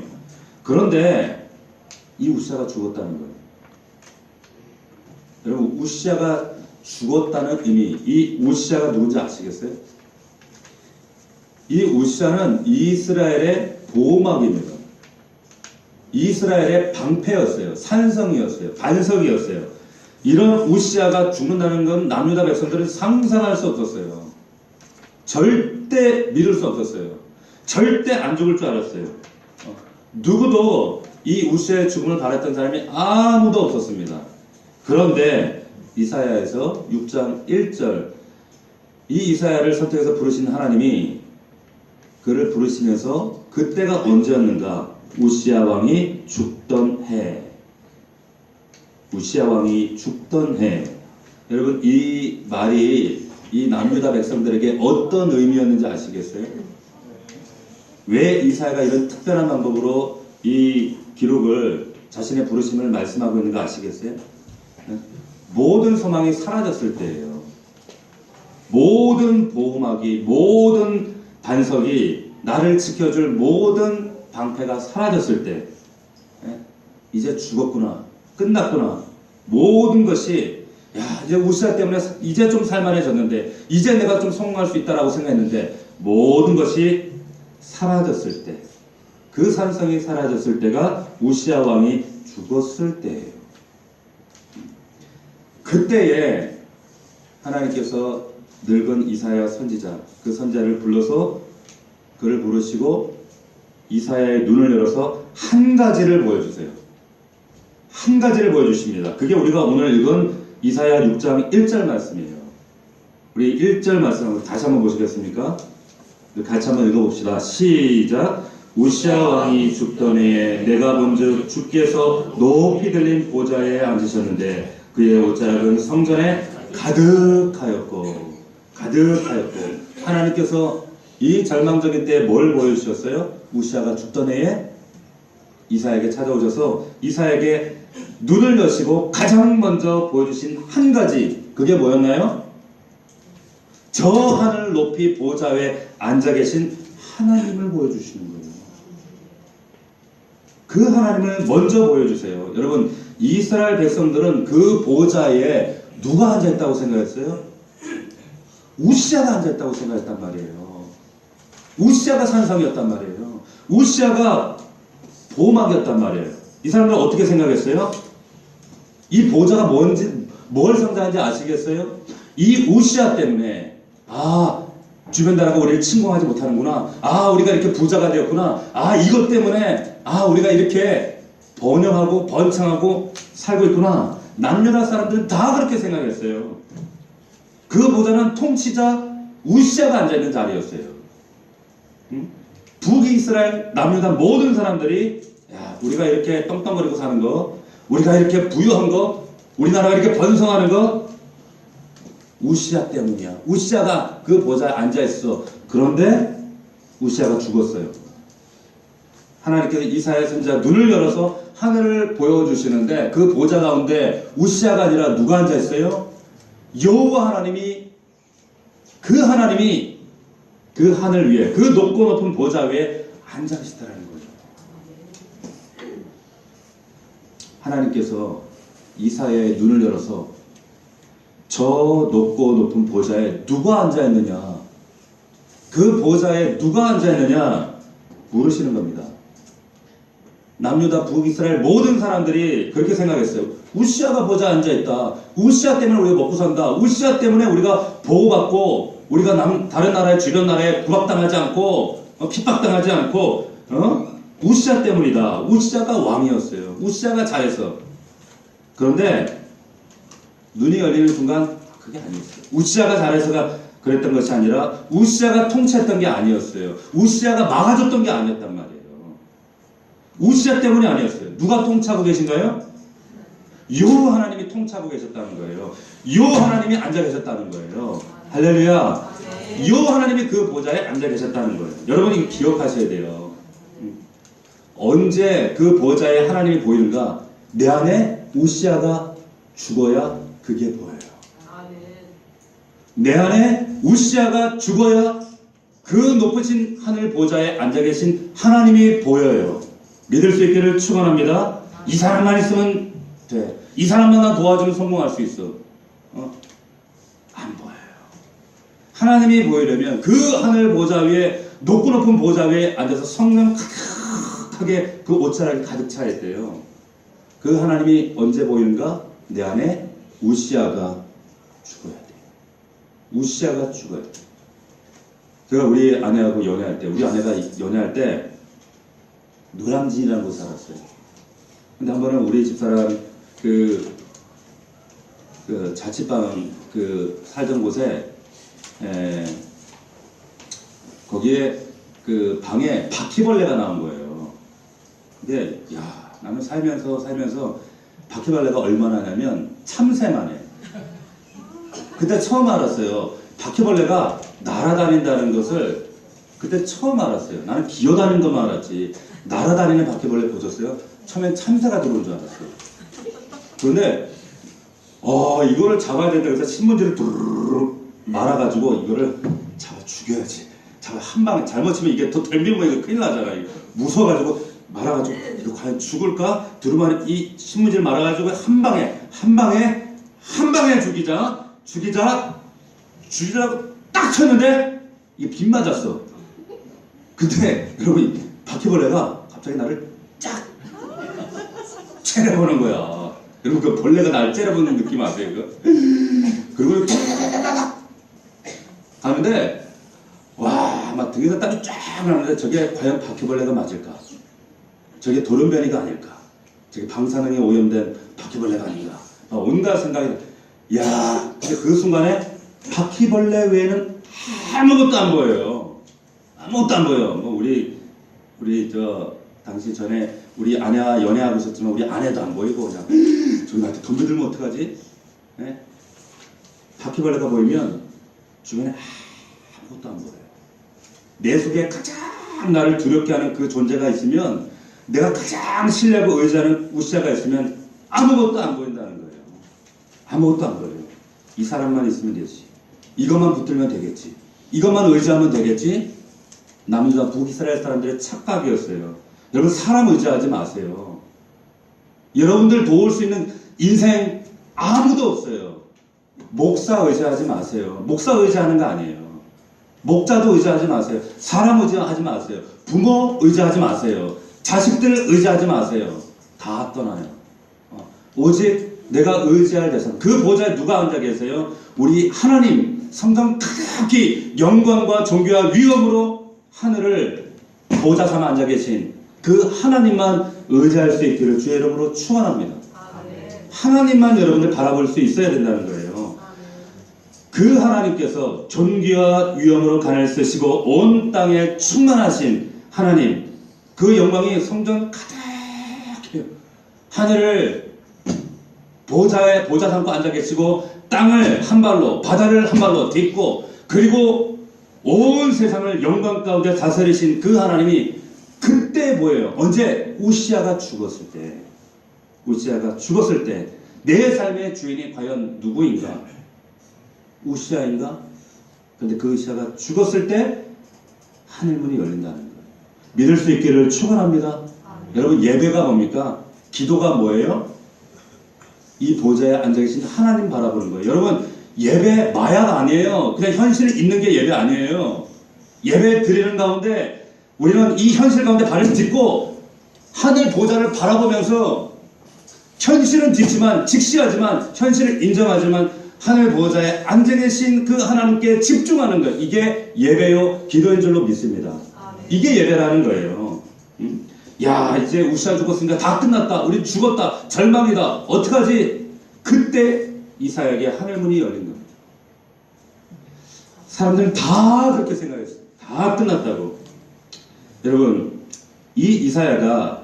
A: 그런데 이 우시아가 죽었다는 거예요. 여러분 우시아가 죽었다는 의미, 이 우시아가 누군지 아시겠어요? 이 우시아는 이스라엘의 보호막입니다. 이스라엘의 방패였어요. 산성이었어요. 반석이었어요. 이런 우시아가 죽는다는 건 남유다 백성들은 상상할 수 없었어요. 절대 믿을 수 없었어요. 절대 안 죽을 줄 알았어요. 누구도 이 우시아의 죽음을 바랐던 사람이 아무도 없었습니다. 그런데 이사야에서 6장 1절 이 이사야를 선택해서 부르신 하나님이 그를 부르시면서 그때가 언제였는가? 우시아 왕이 죽던 해. 우시아 왕이 죽던 해. 여러분 이 말이 이 남유다 백성들에게 어떤 의미였는지 아시겠어요? 왜 이사야가 이런 특별한 방법으로 이 기록을 자신의 부르심을 말씀하고 있는가 아시겠어요? 모든 소망이 사라졌을 때예요. 모든 보호막이 모든 반석이 나를 지켜줄 모든 방패가 사라졌을 때 이제 죽었구나. 끝났구나. 모든 것이 이제 우시아 때문에 이제 좀 살만해졌는데 이제 내가 좀 성공할 수 있다라고 생각했는데 모든 것이 사라졌을 때 그 산성이 사라졌을 때가 우시아 왕이 죽었을 때예요. 그때에 하나님께서 늙은 이사야 선지자 그 선지자를 불러서 그를 부르시고 이사야의 눈을 열어서 한 가지를 보여주세요. 한 가지를 보여주십니다. 그게 우리가 오늘 읽은 이사야 6장 1절 말씀이에요. 우리 1절 말씀 다시 한번 보시겠습니까? 같이 한번 읽어봅시다. 시작. 우시아 왕이 죽던 해에 내가 본즉 주께서 높이 들린 보좌에 앉으셨는데 그의 옷자락은 성전에 가득하였고 하나님께서 이 절망적인 때에 뭘 보여주셨어요? 우시아가 죽던 해에 이사야에게 찾아오셔서 이사야에게 눈을 여시고 가장 먼저 보여주신 한 가지, 그게 뭐였나요? 저 하늘 높이 보좌에 앉아 계신 하나님을 보여주시는 거예요. 그 하나님을 먼저 보여주세요. 여러분 이스라엘 백성들은 그 보좌에 누가 앉아있다고 생각했어요? 우시아가 앉아있다고 생각했단 말이에요. 우시아가 산성이었단 말이에요. 우시아가 보호막이었단 말이에요. 이 사람들은 어떻게 생각했어요? 이 보좌가 뭔지, 뭘 상징하는지 아시겠어요? 이 우시아 때문에 주변 나라가 우리를 침공하지 못하는구나. 우리가 이렇게 부자가 되었구나. 이것 때문에 우리가 이렇게 번영하고 번창하고 살고 있구나. 남유다 사람들은 다 그렇게 생각했어요. 그 보좌는 통치자 우시아가 앉아있는 자리였어요. 응? 북이스라엘 남유다 모든 사람들이 야, 우리가 이렇게 떵떵거리고 사는 거, 우리가 이렇게 부유한 거, 우리나라가 이렇게 번성하는 거 우시아 때문이야. 우시아가 그 보좌에 앉아있어. 그런데 우시아가 죽었어요. 하나님께서 이사야 선지자 눈을 열어서 하늘을 보여주시는데 그 보좌 가운데 우시아가 아니라 누가 앉아있어요? 여호와 하나님이 그 하늘 위에 그 높고 높은 보좌 위에 앉아 계시다라는 거죠. 하나님께서 이사야의 눈을 열어서 저 높고 높은 보좌에 누가 앉아있느냐, 그 보좌에 누가 앉아있느냐 물으시는 겁니다. 남유다 북이스라엘 모든 사람들이 그렇게 생각했어요. 우시아가 보좌에 앉아있다. 우시아 때문에 우리가 먹고 산다. 우시아 때문에 우리가 보호받고 우리가 다른 나라의 주변 나라에 구박당하지 않고 핍박당하지 않고 우시아 때문이다. 우시아가 왕이었어요. 우시아가 잘해서. 그런데 눈이 열리는 순간 그게 아니었어요. 우시아가 잘해서가 그랬던 것이 아니라 우시아가 통치했던 게 아니었어요. 우시아가 막아줬던 게 아니었단 말이에요. 우시아 때문이 아니었어요. 누가 통치하고 계신가요? 여호와 하나님이 통치하고 계셨다는 거예요. 여호와 하나님이 앉아 계셨다는 거예요. 할렐루야. 여호와 하나님이 그 보좌에 앉아 계셨다는 거예요. 여러분 이거 기억하셔야 돼요. 언제 그 보좌에 하나님이 보이는가? 내 안에 우시아가 죽어야 그게 보여요. 내 안에 우시아가 죽어야 그 높으신 하늘 보좌에 앉아 계신 하나님이 보여요. 믿을 수 있기를 축원합니다. 이 사람만 있으면 돼. 이 사람만 나 도와주면 성공할 수 있어. 안 보여요. 하나님이 보이려면 그 하늘 보좌 위에 높고 높은 보좌 위에 앉아서 성령 가득하게 그 옷자락이 가득 차 있대요. 그 하나님이 언제 보이는가? 내 안에 우시아가 죽어야 돼. 우시아가 죽어야 돼. 제가 우리 아내하고 연애할 때, 우리 아내가 연애할 때 노량진이라는 곳에 살았어요. 근데 한 번은 우리 집사람 그 자취방 살던 곳에 거기에 그 방에 바퀴벌레가 나온 거예요. 근데 야, 나는 살면서 바퀴벌레가 얼마나 하냐면 참새만 해. 그때 처음 알았어요. 바퀴벌레가 날아다닌다는 것을 그때 처음 알았어요. 나는 기어다니는 것만 알았지. 날아다니는 바퀴벌레 보셨어요? 처음엔 참새가 들어온 줄 알았어요. 그런데 이거를 잡아야 된다 그래서 신문지를 두루루루 말아가지고 이거를 잡아 죽여야지. 한 방에 잘못 치면 이게 더 덤비면 이거 큰일 나잖아요. 무서워가지고 말아가지고 이거 과연 죽을까? 두루마리 이 신문지를 말아가지고 한 방에 죽이자고 딱 쳤는데 이게 빗 맞았어. 근데 여러분 바퀴벌레가 갑자기 나를 쫙 째려보는 거야. 여러분 그 벌레가 나를 째려보는 느낌 아세요? 그거? 그리고 가는데 와, 막 등에서 땀이 쫙 나는데 저게 과연 바퀴벌레가 맞을까? 저게 돌연변이가 아닐까? 저게 방사능에 오염된 바퀴벌레가 아닌가? 온갖 생각이. 야, 근데 그 순간에 바퀴벌레 외에는 아무것도 안 보여요. 아무것도 안 보여. 뭐 우리 당시 전에 우리 아내와 연애하고 있었지만 우리 아내도 안 보이고 그냥 저 나한테 덤벼들면 어떡하지? 네? 바퀴벌레가 보이면 주변에 아무것도 안 보여요. 내 속에 가장 나를 두렵게 하는 그 존재가 있으면, 내가 가장 신뢰하고 의지하는 우시아가 있으면 아무것도 안 보인다는 거예요. 아무것도 안 보여요. 이 사람만 있으면 되지. 이것만 붙들면 되겠지. 이것만 의지하면 되겠지. 남유다 북이스라엘 사람들의 착각이었어요. 여러분 사람 의지하지 마세요. 여러분들 도울 수 있는 인생 아무도 없어요. 목사 의지하지 마세요. 목사 의지하는 거 아니에요. 목자도 의지하지 마세요. 사람 의지하지 마세요. 부모 의지하지 마세요. 자식들 의지하지 마세요. 다 떠나요. 오직 내가 의지할 대상, 그 보좌에 누가 앉아 계세요? 우리 하나님, 성경 크게 영광과 존귀와 위엄으로 하늘을 보좌 삼아 앉아 계신 그 하나님만 의지할 수 있기를 주의 이름으로 축원합니다. 하나님만 여러분들 바라볼 수 있어야 된다는 거예요. 그 하나님께서 존귀와 위엄으로 간을 쓰시고 온 땅에 충만하신 하나님, 그 영광이 성전 가득해요. 하늘을 보좌 삼고 앉아 계시고 땅을 한 발로, 바다를 한 발로 딛고, 그리고 온 세상을 영광 가운데 다스리신 그 하나님이 그때 뭐예요? 언제? 우시아가 죽었을 때. 우시아가 죽었을 때 내 삶의 주인이 과연 누구인가? 우시아인가? 근데 그 우시아가 죽었을 때 하늘문이 열린다는 거예요. 믿을 수 있기를 축원합니다. 여러분, 예배가 뭡니까? 기도가 뭐예요? 이 보좌에 앉아 계신 하나님 바라보는 거예요. 여러분, 예배 마약 아니에요. 그냥 현실 있는 게 예배 아니에요. 예배 드리는 가운데 우리는 이 현실 가운데 발을 딛고 하늘 보좌를 바라보면서 현실은 딛지만, 직시하지만, 현실을 인정하지만 하늘 보좌에 앉아 계신 그 하나님께 집중하는 것, 이게 예배요 기도인 줄로 믿습니다. 이게 예배라는 거예요. 야, 이제 우시아 죽었으니까 다 끝났다, 우리 죽었다, 절망이다, 어떡하지? 그때 이사야에게 하늘문이 열린 겁니다. 사람들은 다 그렇게 생각했어요. 다 끝났다고. 여러분, 이 이사야가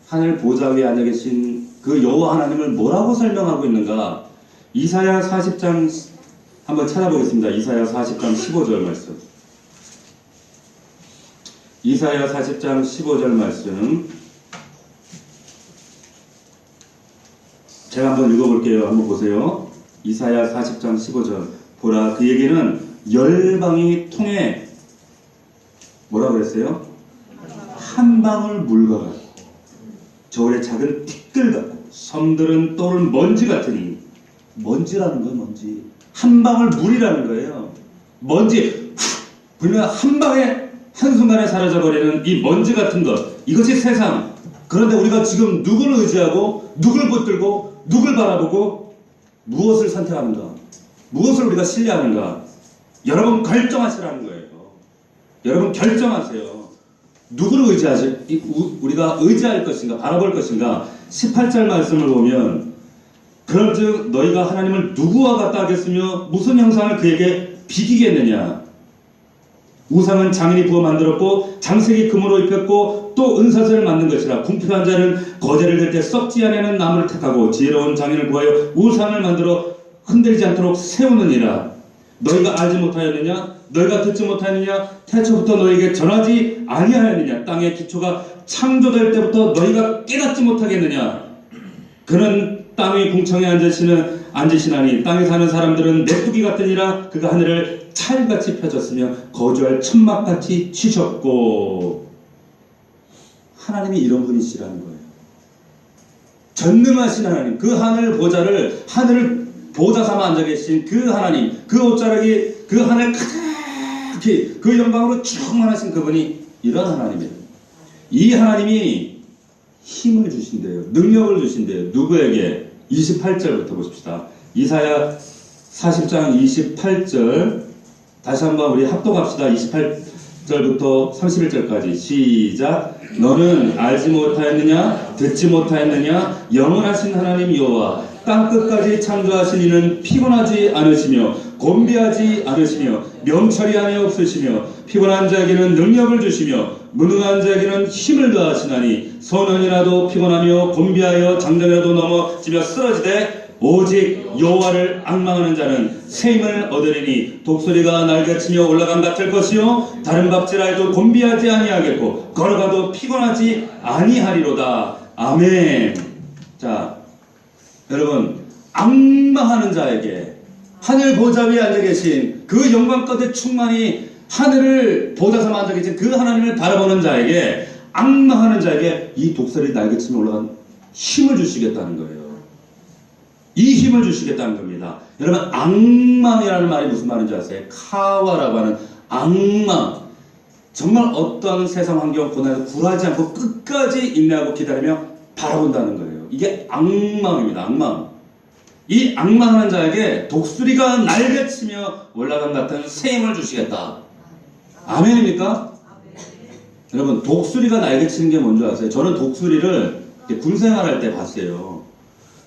A: 하늘 보좌 위에 앉아 계신 그 여호와 하나님을 뭐라고 설명하고 있는가? 이사야 40장 한번 찾아보겠습니다. 이사야 40장 15절 말씀. 이사야 40장 15절 말씀 제가 한번 읽어볼게요. 한번 보세요. 이사야 40장 15절. 보라, 그에게는 열방이 통해 뭐라고 그랬어요? 한 방울 물과 같고 저울의 작은 티끌 같고 섬들은 떠오른 먼지 같으니, 먼지라는 건 먼지, 한 방울 물이라는 거예요. 먼지 불면 한 방에 한순간에 사라져버리는 이 먼지 같은 것, 이것이 세상. 그런데 우리가 지금 누구를 의지하고 누구를 붙들고 누구를 바라보고 무엇을 선택하는가, 무엇을 우리가 신뢰하는가? 여러분 결정하시라는 거예요. 여러분 결정하세요. 누구를 우리가 의지할 것인가, 바라볼 것인가? 18절 말씀을 보면, 그런즉 너희가 하나님을 누구와 같다 하겠으며 무슨 형상을 그에게 비기겠느냐? 우상은 장인이 부어 만들었고 장색이 금으로 입혔고 또 은사슬을 만든 것이라. 궁핍한 자는 거제를 들 때 썩지 아니하는 나무를 택하고 지혜로운 장인을 구하여 우상을 만들어 흔들리지 않도록 세우느니라. 너희가 알지 못하였느냐? 너희가 듣지 못하였느냐? 태초부터 너희에게 전하지 아니하였느냐? 땅의 기초가 창조될 때부터 너희가 깨닫지 못하겠느냐? 그는 땅 위 궁창에 앉으시나니 땅에 사는 사람들은 메뚜기 같으니라. 그가 하늘을 찰같이 펴졌으며 거주할 천막같이 치셨고. 하나님이 이런 분이시라는 거예요. 전능하신 하나님, 그 하늘 보좌를, 하늘을 보좌 삼아 앉아 계신 그 하나님, 그 옷자락이 그 하늘 가득히 그 영광으로 충만하신 그분이 이런 하나님이에요. 이 하나님이 힘을 주신대요. 능력을 주신대요. 누구에게? 28절부터 보십시다. 이사야 40장 28절 다시 한번 우리 합독합시다. 28절부터 31절까지 시작. 너는 알지 못하였느냐? 듣지 못하였느냐? 영원하신 하나님 여호와 땅끝까지 창조하신 이는 피곤하지 않으시며 곤비하지 않으시며 명철이 없으시며 피곤한 자에게는 능력을 주시며 무능한 자에게는 힘을 더하시나니 소년이라도 피곤하며 곤비하여 장정이라도 넘어지며 쓰러지되 오직 여호와를 앙망하는 자는 새 힘을 얻으리니 독수리가 날개치며 올라간 같을 것이요 다른 밥지라도 곤비하지 아니하겠고 걸어가도 피곤하지 아니하리로다. 아멘. 자, 여러분, 앙망하는 자에게, 하늘 보좌 위에 앉아 계신 그 영광 가운데 충만히 하늘을 보좌 삼아 앉아 계신 그 하나님을 바라보는 자에게, 앙망하는 자에게 이 독수리 날개치며 올라간 힘을 주시겠다는 거예요. 이 힘을 주시겠다는 겁니다. 여러분, 앙망이라는 말이 무슨 말인지 아세요? 카와라고 하는 앙망. 정말 어떠한 세상 환경 고난에도 굴하지 않고 끝까지 인내하고 기다리며 바라본다는 거예요. 이게 앙망입니다. 앙망. 이 앙망하는 자에게 독수리가 날개치며 올라간 같은 새 힘을 주시겠다. 아멘입니까? 여러분, 독수리가 날개치는 게 뭔지 아세요? 저는 독수리를 군생활할 때 봤어요.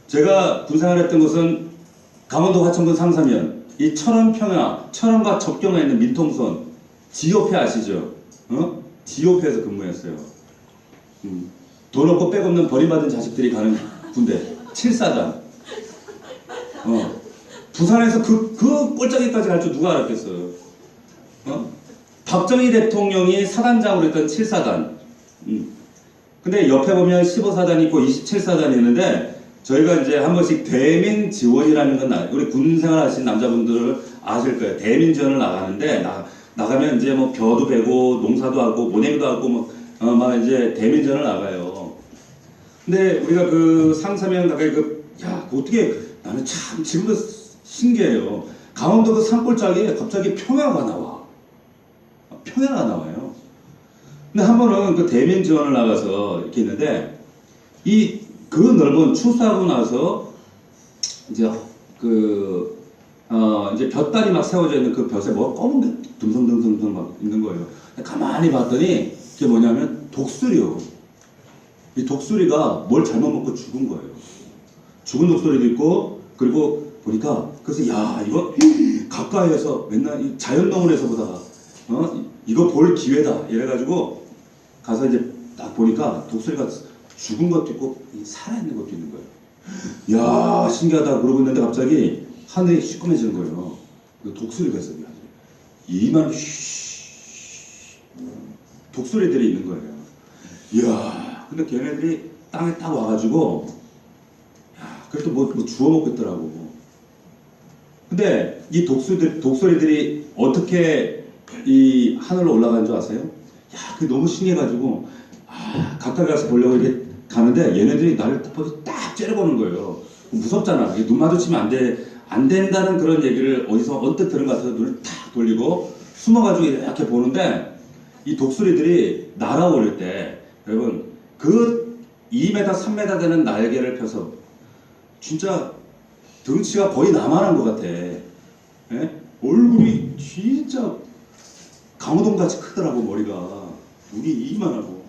A: 제가 군생활했던 곳은 강원도 화천군 상사면, 이 철원과 접경에 있는 민통선 지오페 아시죠? 지오페에서 근무했어요. 돈 없고 백 없는 버림받은 자식들이 가는 군대 7사단. 부산에서 그 꼴짜기까지 갈 줄 누가 알았겠어요? 박정희 대통령이 사단장으로 했던 7사단. 근데 옆에 보면 15사단이 있고 27사단이 있는데, 저희가 이제 한 번씩 대민 지원이라는 건 우리 군 생활 하신 남자분들 아실 거예요. 대민 지원을 나가는데, 나가면 이제 뭐 벼도 베고 농사도 하고 모내기도 하고 막 이제 대민 지원을 나가요. 근데 우리가 그 상사명 가까이 어떻게, 나는 참 지금도 신기해요. 강원도 그 산골짜기에 갑자기 평야가 나와. 평야가 나와요. 근데 한 번은 그 대민 지원을 나가서 이렇게 있는데, 그 넓은 추수하고 나서 이제 이제 볕다리 막 세워져 있는 그 볕에 뭐가 검은 게 듬성듬성 막 있는 거예요. 가만히 봤더니 그게 뭐냐면 독수리요. 이 독수리가 뭘 잘못 먹고 죽은 거예요. 죽은 독수리도 있고, 그리고 보니까, 그래서 야, 이거 가까이에서 맨날 이 자연동원에서 보다가 이거 볼 기회다 이래가지고 가서 이제 딱 보니까 독수리가 죽은 것도 있고 살아있는 것도 있는 거예요. 야, 신기하다 그러고 있는데 갑자기 하늘이 시꺼매지는 거예요. 독수리가 있어요. 이만 독수리들이 있는 거예요. 이야, 근데 걔네들이 땅에 딱 와가지고, 야, 그래도 뭐 주워 먹고 있더라고. 근데 이 독수리들이 어떻게 이 하늘로 올라가는 줄 아세요? 야, 그게 너무 신기해가지고, 가까이 가서 보려고 이렇게 가는데 얘네들이 나를 딱 째려보는 거예요. 무섭잖아. 눈 마주치면 안 된다는 그런 얘기를 어디서 언뜻 들은 것 같아서 눈을 탁 돌리고 숨어가지고 이렇게 보는데, 이 독수리들이 날아오를 때, 여러분, 그 2m, 3m 되는 날개를 펴서 진짜 덩치가 거의 나만한 것 같아. 예? 얼굴이 진짜 강호동같이 크더라고, 머리가. 눈이 이만하고.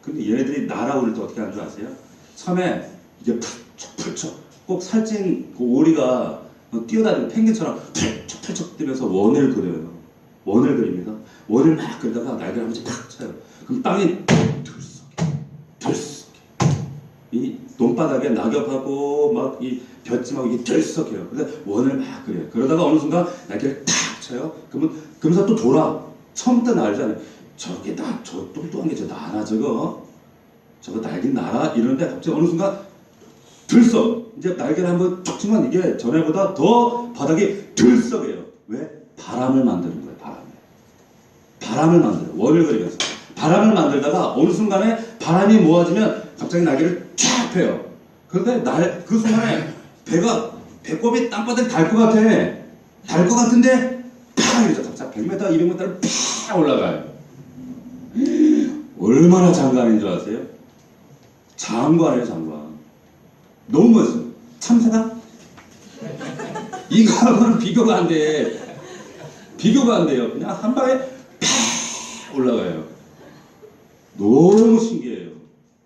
A: 근데 얘네들이 날아오를 때 어떻게 하는 줄 아세요? 처음에 이게 펄쩍펄쩍 꼭 살찐 그 오리가 뛰어다니는 펭귄처럼 펄쩍펄쩍 뛰면서 원을 그려요. 원을 그립니다. 원을 막 그리다가 날개를 한 번씩 탁 쳐요. 그럼 땅이 덜썩 이 논바닥에 낙엽하고 막 이 볕짐하고 이게 덜썩해요. 근데 원을 막 그려요. 그러다가 어느 순간 날개를 탁 쳐요. 그러면서 또 돌아. 처음부터 알잖아요. 저게 저 뚱뚱한 게 저 나나 저거 날개 나라 이러는데 갑자기 어느 순간 들썩. 이제 날개를 한번 툭 치면 이게 전에보다 더 바닥이 들썩해요. 왜? 바람을 만드는 거예요. 바람을 만들어요. 원을 그리면서 바람을 만들다가 어느 순간에 바람이 모아지면 갑자기 날개를 쫙 펴요. 그런데 그 순간에 배꼽이 땅바닥에 달 것 같아. 달 것 같은데 팍 이러죠. 갑자기 100m, 200m를 팍 올라가요. 얼마나 장관인 줄 아세요? 장관이에요, 장관. 너무 멋있어요. 참새다? 이거하고는 비교가 안 돼. 비교가 안 돼요. 그냥 한 방에 팍 올라가요. 너무 신기해요.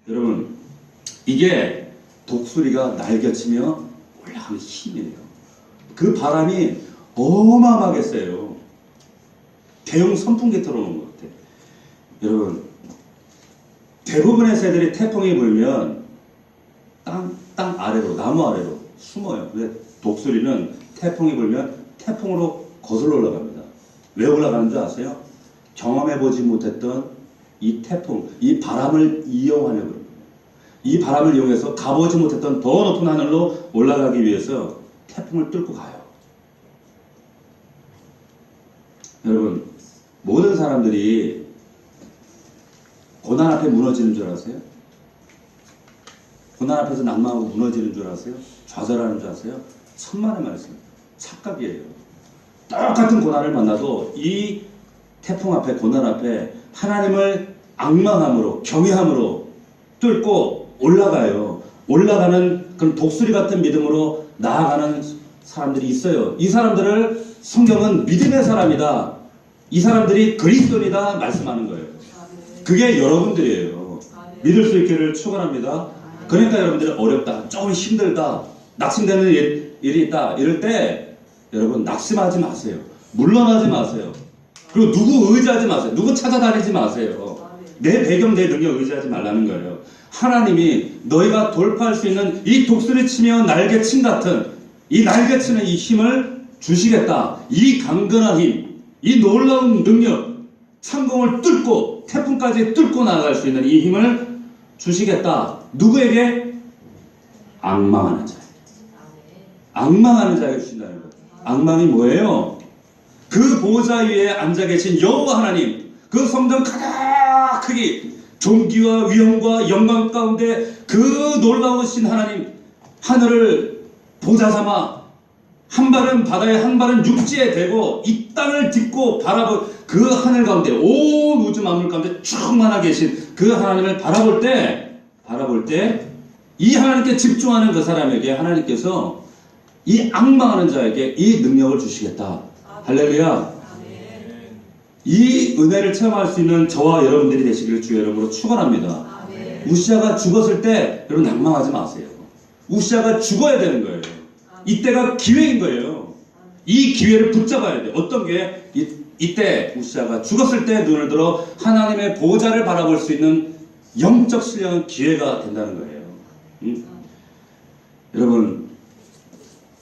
A: 여러분, 이게 독수리가 날개치며 올라가는 힘이에요. 그 바람이 어마어마하게 세요. 대형 선풍기 틀어놓은 것 같아. 여러분, 대부분의 새들이 태풍이 불면 땅 아래로, 나무 아래로 숨어요. 근데 독수리는 태풍이 불면 태풍으로 거슬러 올라갑니다. 왜 올라가는 줄 아세요? 경험해보지 못했던 이 태풍, 이 바람을 이용하려고 그럽니다. 이 바람을 이용해서 가보지 못했던 더 높은 하늘로 올라가기 위해서 태풍을 뚫고 가요. 여러분, 모든 사람들이 고난 앞에 무너지는 줄 아세요? 고난 앞에서 낙망하고 무너지는 줄 아세요? 좌절하는 줄 아세요? 천만의 말씀, 착각이에요. 똑같은 고난을 만나도 이 태풍 앞에, 고난 앞에 하나님을 악망함으로, 경외함으로 뚫고 올라가요. 올라가는 그런 독수리 같은 믿음으로 나아가는 사람들이 있어요. 이 사람들을 성경은 믿음의 사람이다, 이 사람들이 그리스도이다 말씀하는 거예요. 그게 여러분들이에요. 믿을 수 있기를 축원합니다. 그러니까 여러분들이 어렵다, 조금 힘들다, 낙심되는 일이 있다. 이럴 때 여러분 낙심하지 마세요. 물러나지 마세요. 그리고 누구 의지하지 마세요. 누구 찾아다니지 마세요. 내 배경, 내 능력 의지하지 말라는 거예요. 하나님이 너희가 돌파할 수 있는 이 독수리치며 날개침 같은 이 날개치는 이 힘을 주시겠다. 이 강건한 힘, 이 놀라운 능력, 창공을 뚫고 태풍까지 뚫고 나아갈 수 있는 이 힘을 주시겠다. 누구에게? 앙망하는 자. 앙망하는 자에게 주신다는 거예요. 앙망이 뭐예요? 그 보좌 위에 앉아 계신 여호와 하나님, 그 성전 가득히 존귀와 위엄과 영광 가운데 그 놀라우신 하나님, 하늘을 보좌 삼아 한 발은 바다에 한 발은 육지에 대고 이 땅을 딛고 바라볼 그 하늘 가운데 온 우주 만물 가운데 충만하 계신 그 하나님을 바라볼 때 이 하나님께 집중하는 그 사람에게 하나님께서 이 앙망하는 자에게 이 능력을 주시겠다. 할렐루야. 이 은혜를 체험할 수 있는 저와 여러분들이 되시기를 주의 이름으로 축원합니다. 우시아가 죽었을 때 여러분 낭망하지 마세요. 우시아가 죽어야 되는 거예요. 이때가 기회인 거예요. 이 기회를 붙잡아야 돼요. 어떤 기회? 이때 우시아가 죽었을 때 눈을 들어 하나님의 보좌를 바라볼 수 있는 영적 신령한 기회가 된다는 거예요. 여러분,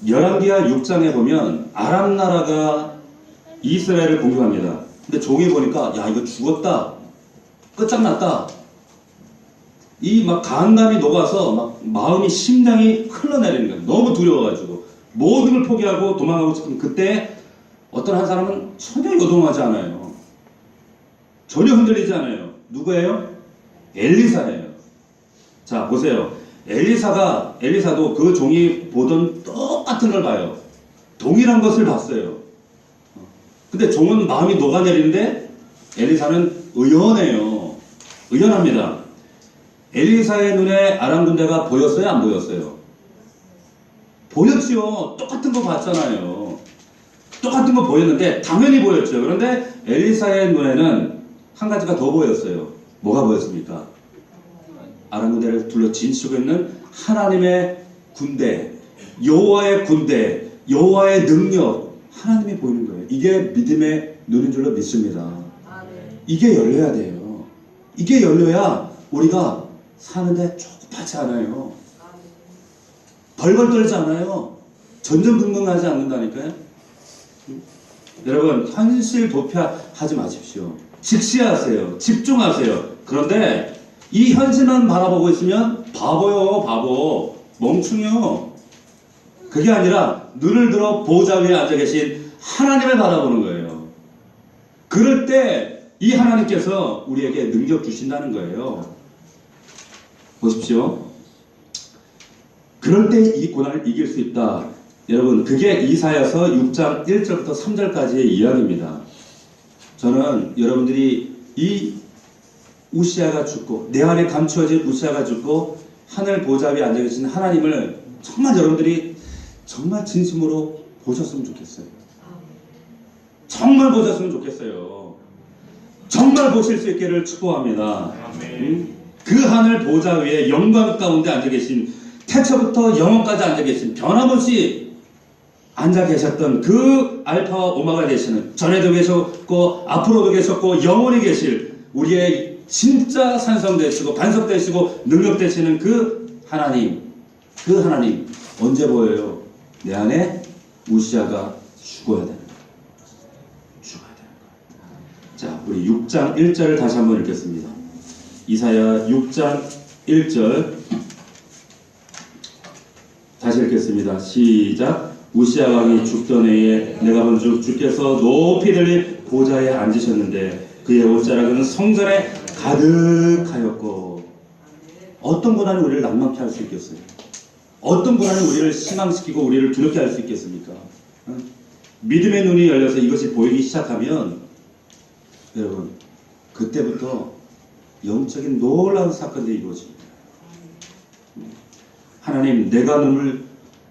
A: 열왕기하 6장에 보면 아람 나라가 이스라엘을 공격합니다. 근데 종이 보니까 야 이거 죽었다, 끝장났다. 이 막 간담이 녹아서 막 마음이 심장이 흘러내리는 거예요. 너무 두려워가지고 모든 걸 포기하고 도망가고 싶은 그때 어떤 한 사람은 전혀 요동하지 않아요. 전혀 흔들리지 않아요. 누구예요? 엘리사예요. 자 보세요. 엘리사도 그 종이 보던 똑같은 걸 봐요. 동일한 것을 봤어요. 근데 종은 마음이 녹아내리는데 엘리사는 의연해요. 의연합니다. 엘리사의 눈에 아람 군대가 보였어요? 안 보였어요? 보였죠. 똑같은 거 봤잖아요. 똑같은 거 보였는데 당연히 보였죠. 그런데 엘리사의 눈에는 한 가지가 더 보였어요. 뭐가 보였습니까? 아람 군대를 둘러 진치고 있는 하나님의 군대, 여호와의 군대, 여호와의 능력, 하나님이 보이는 거예요. 이게 믿음의 눈인 줄로 믿습니다. 이게 열려야 돼요. 이게 열려야 우리가 사는데 조급하지 않아요. 벌벌 떨지 않아요. 전전긍긍하지 않는다니까요. 여러분 현실 도피하지 마십시오. 직시하세요. 집중하세요. 그런데 이 현실만 바라보고 있으면 바보요. 바보. 멍충이요. 그게 아니라 눈을 들어 보좌 위에 앉아 계신 하나님을 바라보는 거예요. 그럴 때 이 하나님께서 우리에게 능력 주신다는 거예요. 보십시오. 그럴 때 이 고난을 이길 수 있다. 여러분 그게 이사야서 6장 1절부터 3절까지의 이야기입니다. 저는 여러분들이 이 우시아가 죽고 내 안에 감추어진 우시아가 죽고 하늘 보좌 위에 앉아 계신 하나님을 정말 여러분들이 정말 진심으로 보셨으면 좋겠어요. 정말 보셨으면 좋겠어요. 정말 보실 수 있기를 축복합니다. 그 하늘 보좌 위에 영광 가운데 앉아 계신 태초부터 영원까지 앉아 계신 변함없이 앉아 계셨던 그 알파와 오마가 되시는 전에도 계셨고 앞으로도 계셨고 영원히 계실 우리의 진짜 산성 되시고 반석 되시고 능력 되시는 그 하나님 언제 보여요? 내 안에 우시아가 죽어야 되는 거예요. 죽어야 되는 거예요. 자, 우리 6장 1절을 다시 한번 읽겠습니다. 이사야 6장 1절 다시 읽겠습니다. 시작. 우시아 왕이 죽던 해에 내가 본즉 주께서 높이 들린 보좌에 앉으셨는데 그의 옷자락은 성전에 가득하였고. 어떤 고난이 우리를 낭만케 할 수 있겠어요? 어떤 고난이 우리를 실망시키고 우리를 두렵게 할 수 있겠습니까? 믿음의 눈이 열려서 이것이 보이기 시작하면 여러분 그때부터 영적인 놀라운 사건들이 이루어집니다. 하나님, 내가 눈을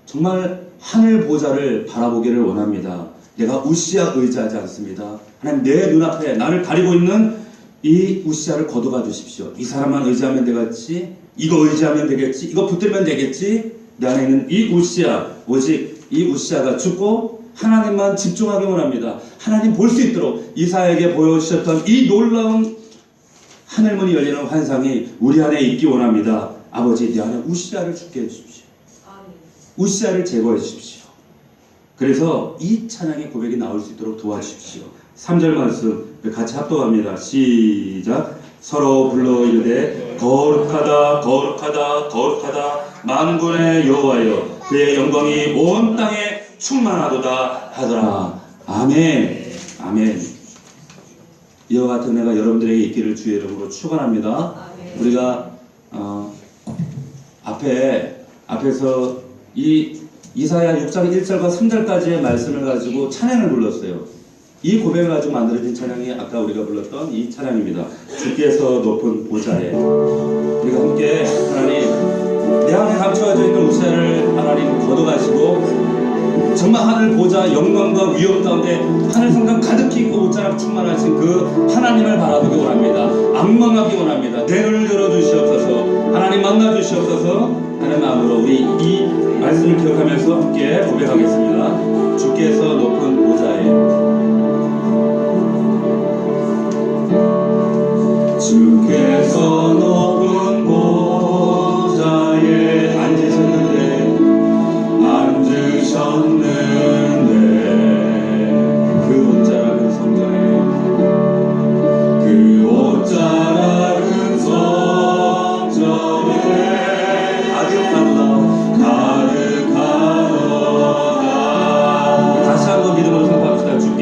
A: 정말 하늘 보좌를 바라보기를 원합니다. 내가 우시아 의지하지 않습니다. 하나님, 내 눈앞에 나를 가리고 있는 이 우시아를 거둬가 주십시오. 이 사람만 의지하면 되겠지? 이거 의지하면 되겠지? 이거 붙들면 되겠지? 내 안에 있는 이 우시아, 오직 이 우시아가 죽고 하나님만 집중하기 원합니다. 하나님 볼 수 있도록 이사야에게 보여주셨던 이 놀라운 하늘문이 열리는 환상이 우리 안에 있기 원합니다. 아버지, 내 안에 우시아를 죽게 해주십시오. 우시아를 제거해 주십시오. 그래서 이 찬양의 고백이 나올 수 있도록 도와주십시오. 3절 말씀 같이 합독합니다. 시작. 서로 불러 이르되 거룩하다 거룩하다 거룩하다 만군의 여호와여, 그의 영광이 온 땅에 충만하도다 하더라. 아멘. 아멘. 이와 같은 은혜가 여러분들에게 있기를 주의 이름으로 축원합니다. 우리가 앞에서 이 이사야 6장 1절과 3절까지의 말씀을 가지고 찬양을 불렀어요. 이 고백을 가지고 만들어진 찬양이 아까 우리가 불렀던 이 찬양입니다. 주께서 높은 보좌에. 우리가 함께 하나님, 내 안에 감춰져 있는 우시아를 하나님 걷어가시고 정말 하늘 보좌 영광과 위엄 가운데 하늘 성당 가득히 있고 옷자락 충만하신 그 하나님을 바라보기 원합니다. 악망하기 원합니다. 내 눈을 열어주시옵소서. 하나님 만나주시옵소서 하는 마음으로 우리 이 말씀을 기억하면서 함께 고백하겠습니다. 주께서 높은 보좌에. 주께서 높은 보좌에 앉으셨는데 그 옷자락은 성전에 그 옷자락은 성전에 가득하도다. 다시 한번 믿음으로 선포합시다. 주께서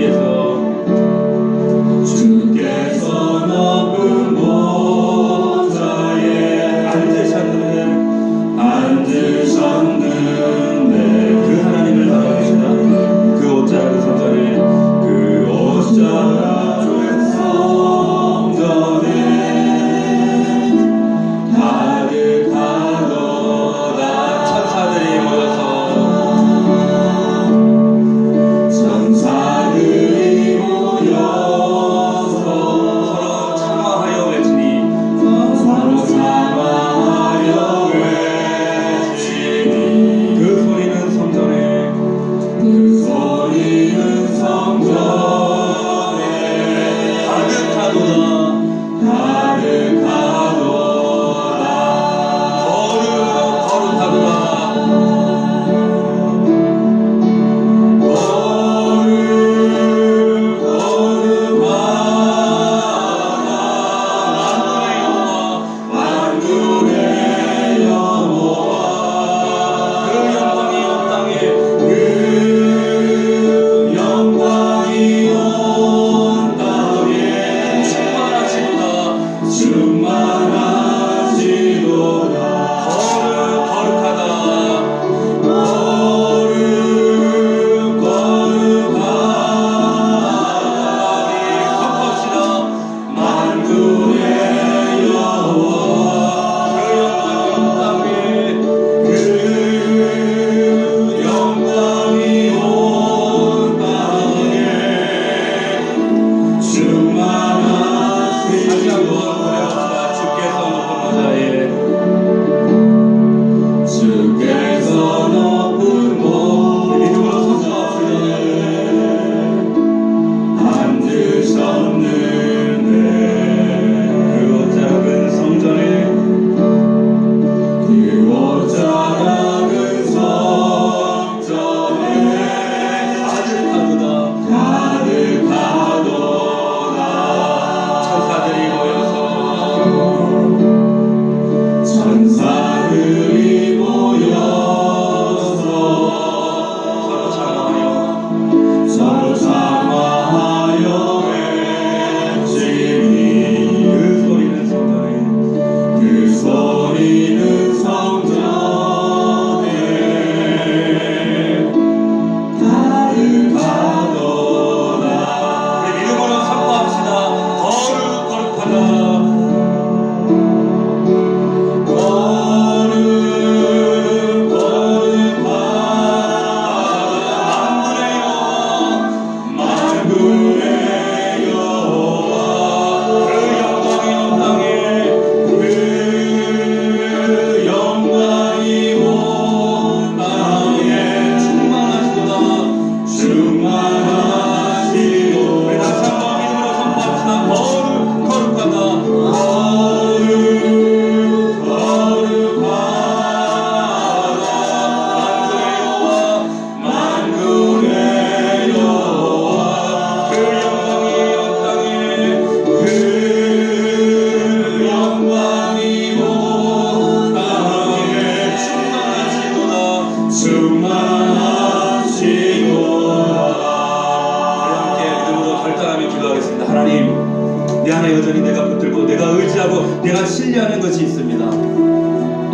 A: 하나님, 내 안에 여전히 내가 붙들고 내가 의지하고 내가 신뢰하는 것이 있습니다.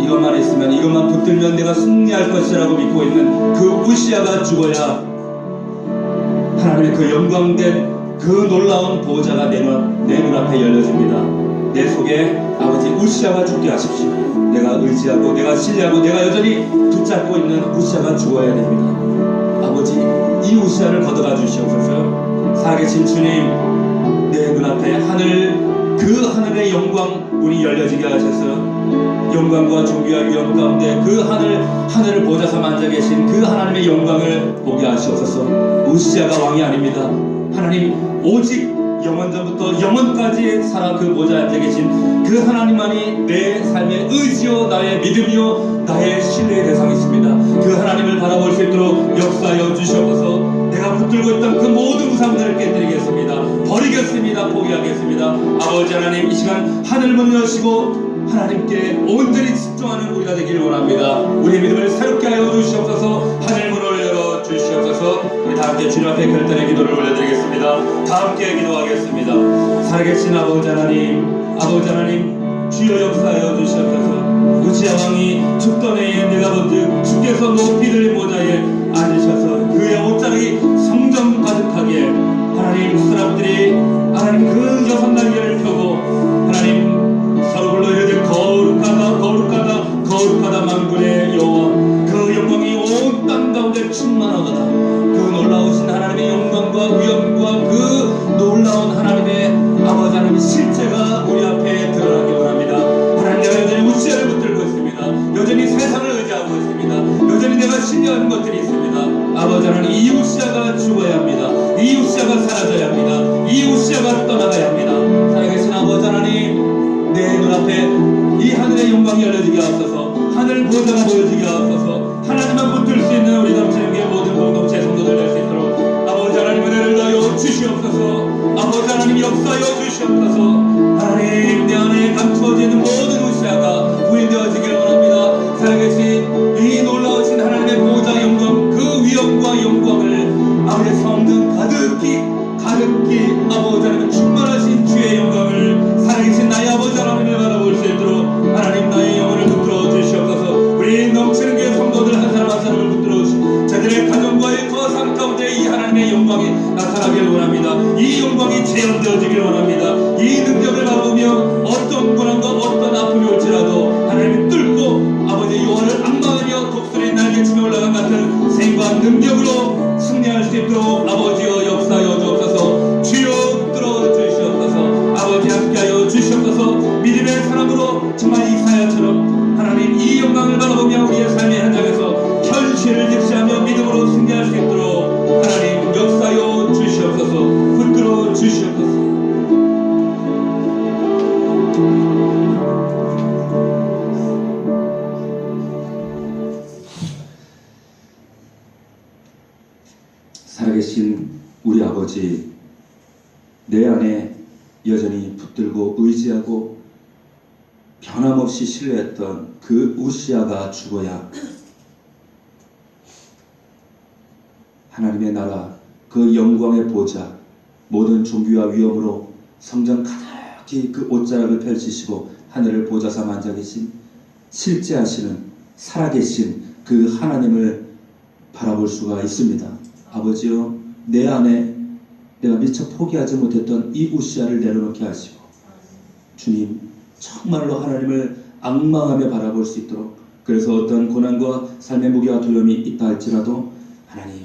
A: 이것만 있으면, 이것만 붙들면 내가 승리할 것이라고 믿고 있는 그 우시아가 죽어야 하나님의 그 영광된 그 놀라운 보호자가 내 눈앞에 열려집니다. 내 속에 아버지 우시아가 죽게 하십시오. 내가 의지하고 내가 신뢰하고 내가 여전히 붙잡고 있는 우시아가 죽어야 됩니다. 아버지, 이 우시아를 걷어가 주시옵소서. 살아계신 주님, 내 눈앞에 그 하늘의 영광 문이 열려지게 하셔서 영광과 존귀와 위엄 가운데 그 하늘을 보좌서 앉아 계신 그 하나님의 영광을 보게 하시옵소서. 우시아가 왕이 아닙니다. 하나님, 오직 영원전부터 영원까지 살아 그 보좌에 앉아 계신 그 하나님만이 내 삶의 의지요, 나의 믿음이요, 나의 신뢰의 대상이십니다. 그 하나님을 바라볼 수 있도록 역사하여 주시옵소서. 내가 붙들고 있던 그 모든 우상들을 깨뜨리겠습니다. 버리겠습니다. 포기하겠습니다. 아버지 하나님, 이 시간 하늘문 여시고 하나님께 온전히 집중하는 우리가 되기를 원합니다. 우리 믿음을 새롭게 하여 주시옵소서. 하늘문을 열어 주시옵소서. 우리 다 함께 주님 앞에 결단의 기도를 올려드리겠습니다. 다 함께 기도하겠습니다. 살아계신 아버지 하나님, 주여 역사하여 주시옵소서. 우시아 왕이 죽던 해에 내가 본즉 주께서 높이들 모자에 앉으셔서 그의 옷자락이 성전 가득하게 하나님, 사람들이 하나님 그 여섯 날개를 펴고 하나님 서로 불러 이르되 거룩하다 거룩하다 거룩하다 만군의 여호와, 그 영광이 온 땅 가운데 충만하도다. 그 놀라우신 하나님의 영광과 위엄과 그 놀라운 하나님의 아버지 하나님의 실체가 우리 앞에 드러나기 원합니다. 하나님, 내가 여전히 우시아를 붙들고 있습니다. 여전히 세상을 의지하고 있습니다. 여전히 내가 신뢰하는 것들이 있습니다. 아버지 하나님, 이 우시아가 죽어야 합니다. 이 우시아가 사라져야 합니다. 이 우시아가 떠나가야 합니다. 살아계신 아버지 하나님, 내 눈앞에 이 하늘의 영광이 열려지게 하옵소서. 하늘 보좌가 보여지게 하옵소서. 하나님만 붙들 수 있는 우리 넘치는 게 모든 공동체 성도들 될 수 있도록 아버지 하나님 은혜를 다하여 주시옵소서. 아버지 하나님 역사하여 주시옵소서. 하나님, 내 안에 감추어져 있는 모든 우시아가 부인되어지기를 원합니다. 살아계신 이 놀라우신 하나님의 보좌 영광, 그 위엄과 영광을 아버지 성전 가득히 아버지 하나님 충만하신 주의 영광을 살아계신 나의 아버지 하나님을 바라볼 수 있도록 하나님, 나의 영혼을 붙들어 주시옵소서. 우리 넘치는 교회 성도들 한 사람 한 사람을 붙들어 주시고 저들의 가정과의 거상 가운데 이 하나님의 영광이 나타나기를 원합니다. 이 영광이 재현되어지기를 원합니다. 이 능력을 바라보며 어떤 고난과 어떤 아픔이 올지라도 하나님이 뚫고 아버지 요한을 악망하며 독수리 날개치며 올라간 같은 생과 능력으로 승리할 수 있도록 아버지여 역사하여 주옵소서. 주여 붙들어 주시옵소서. 아버지 함께하여 주시옵소서. 믿음의 사람으로 정말 이사야처럼 하나님, 이 영광을 바라보며 우리의 삶의 현장에서 현실을 직시하며 믿음으로 승리할 수 있도록 하나님 역사하여 주시옵소서. 붙들어 주시옵소서. 살아계신 우리 아버지, 내 안에 여전히 붙들고 의지하고 변함없이 신뢰했던 그 우시아가 죽어야 하나님의 나라, 그 영광의 보좌, 모든 존귀와 위엄으로 성전 가득히 그 옷자락을 펼치시고 하늘을 보좌 삼아 앉아 계신 실제하시는 살아계신 그 하나님을 바라볼 수가 있습니다. 아버지여, 내 안에 내가 미처 포기하지 못했던 이 우시아를 내려놓게 하시고 주님, 정말로 하나님을 앙망하며 바라볼 수 있도록, 그래서 어떤 고난과 삶의 무게와 두려움이 있다 할지라도 하나님,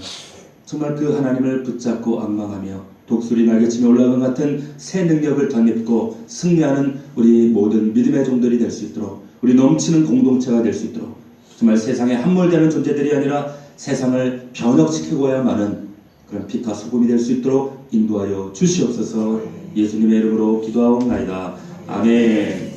A: 정말 그 하나님을 붙잡고 앙망하며 독수리 날개치며 올라간 같은 새 능력을 덧입고 승리하는 우리 모든 믿음의 종들이 될 수 있도록, 우리 넘치는 공동체가 될 수 있도록, 정말 세상에 함몰되는 존재들이 아니라 세상을 변혁시키고야만은 그런 빛과 소금이 될 수 있도록 인도하여 주시옵소서. 예수님의 이름으로 기도하옵나이다. 아멘.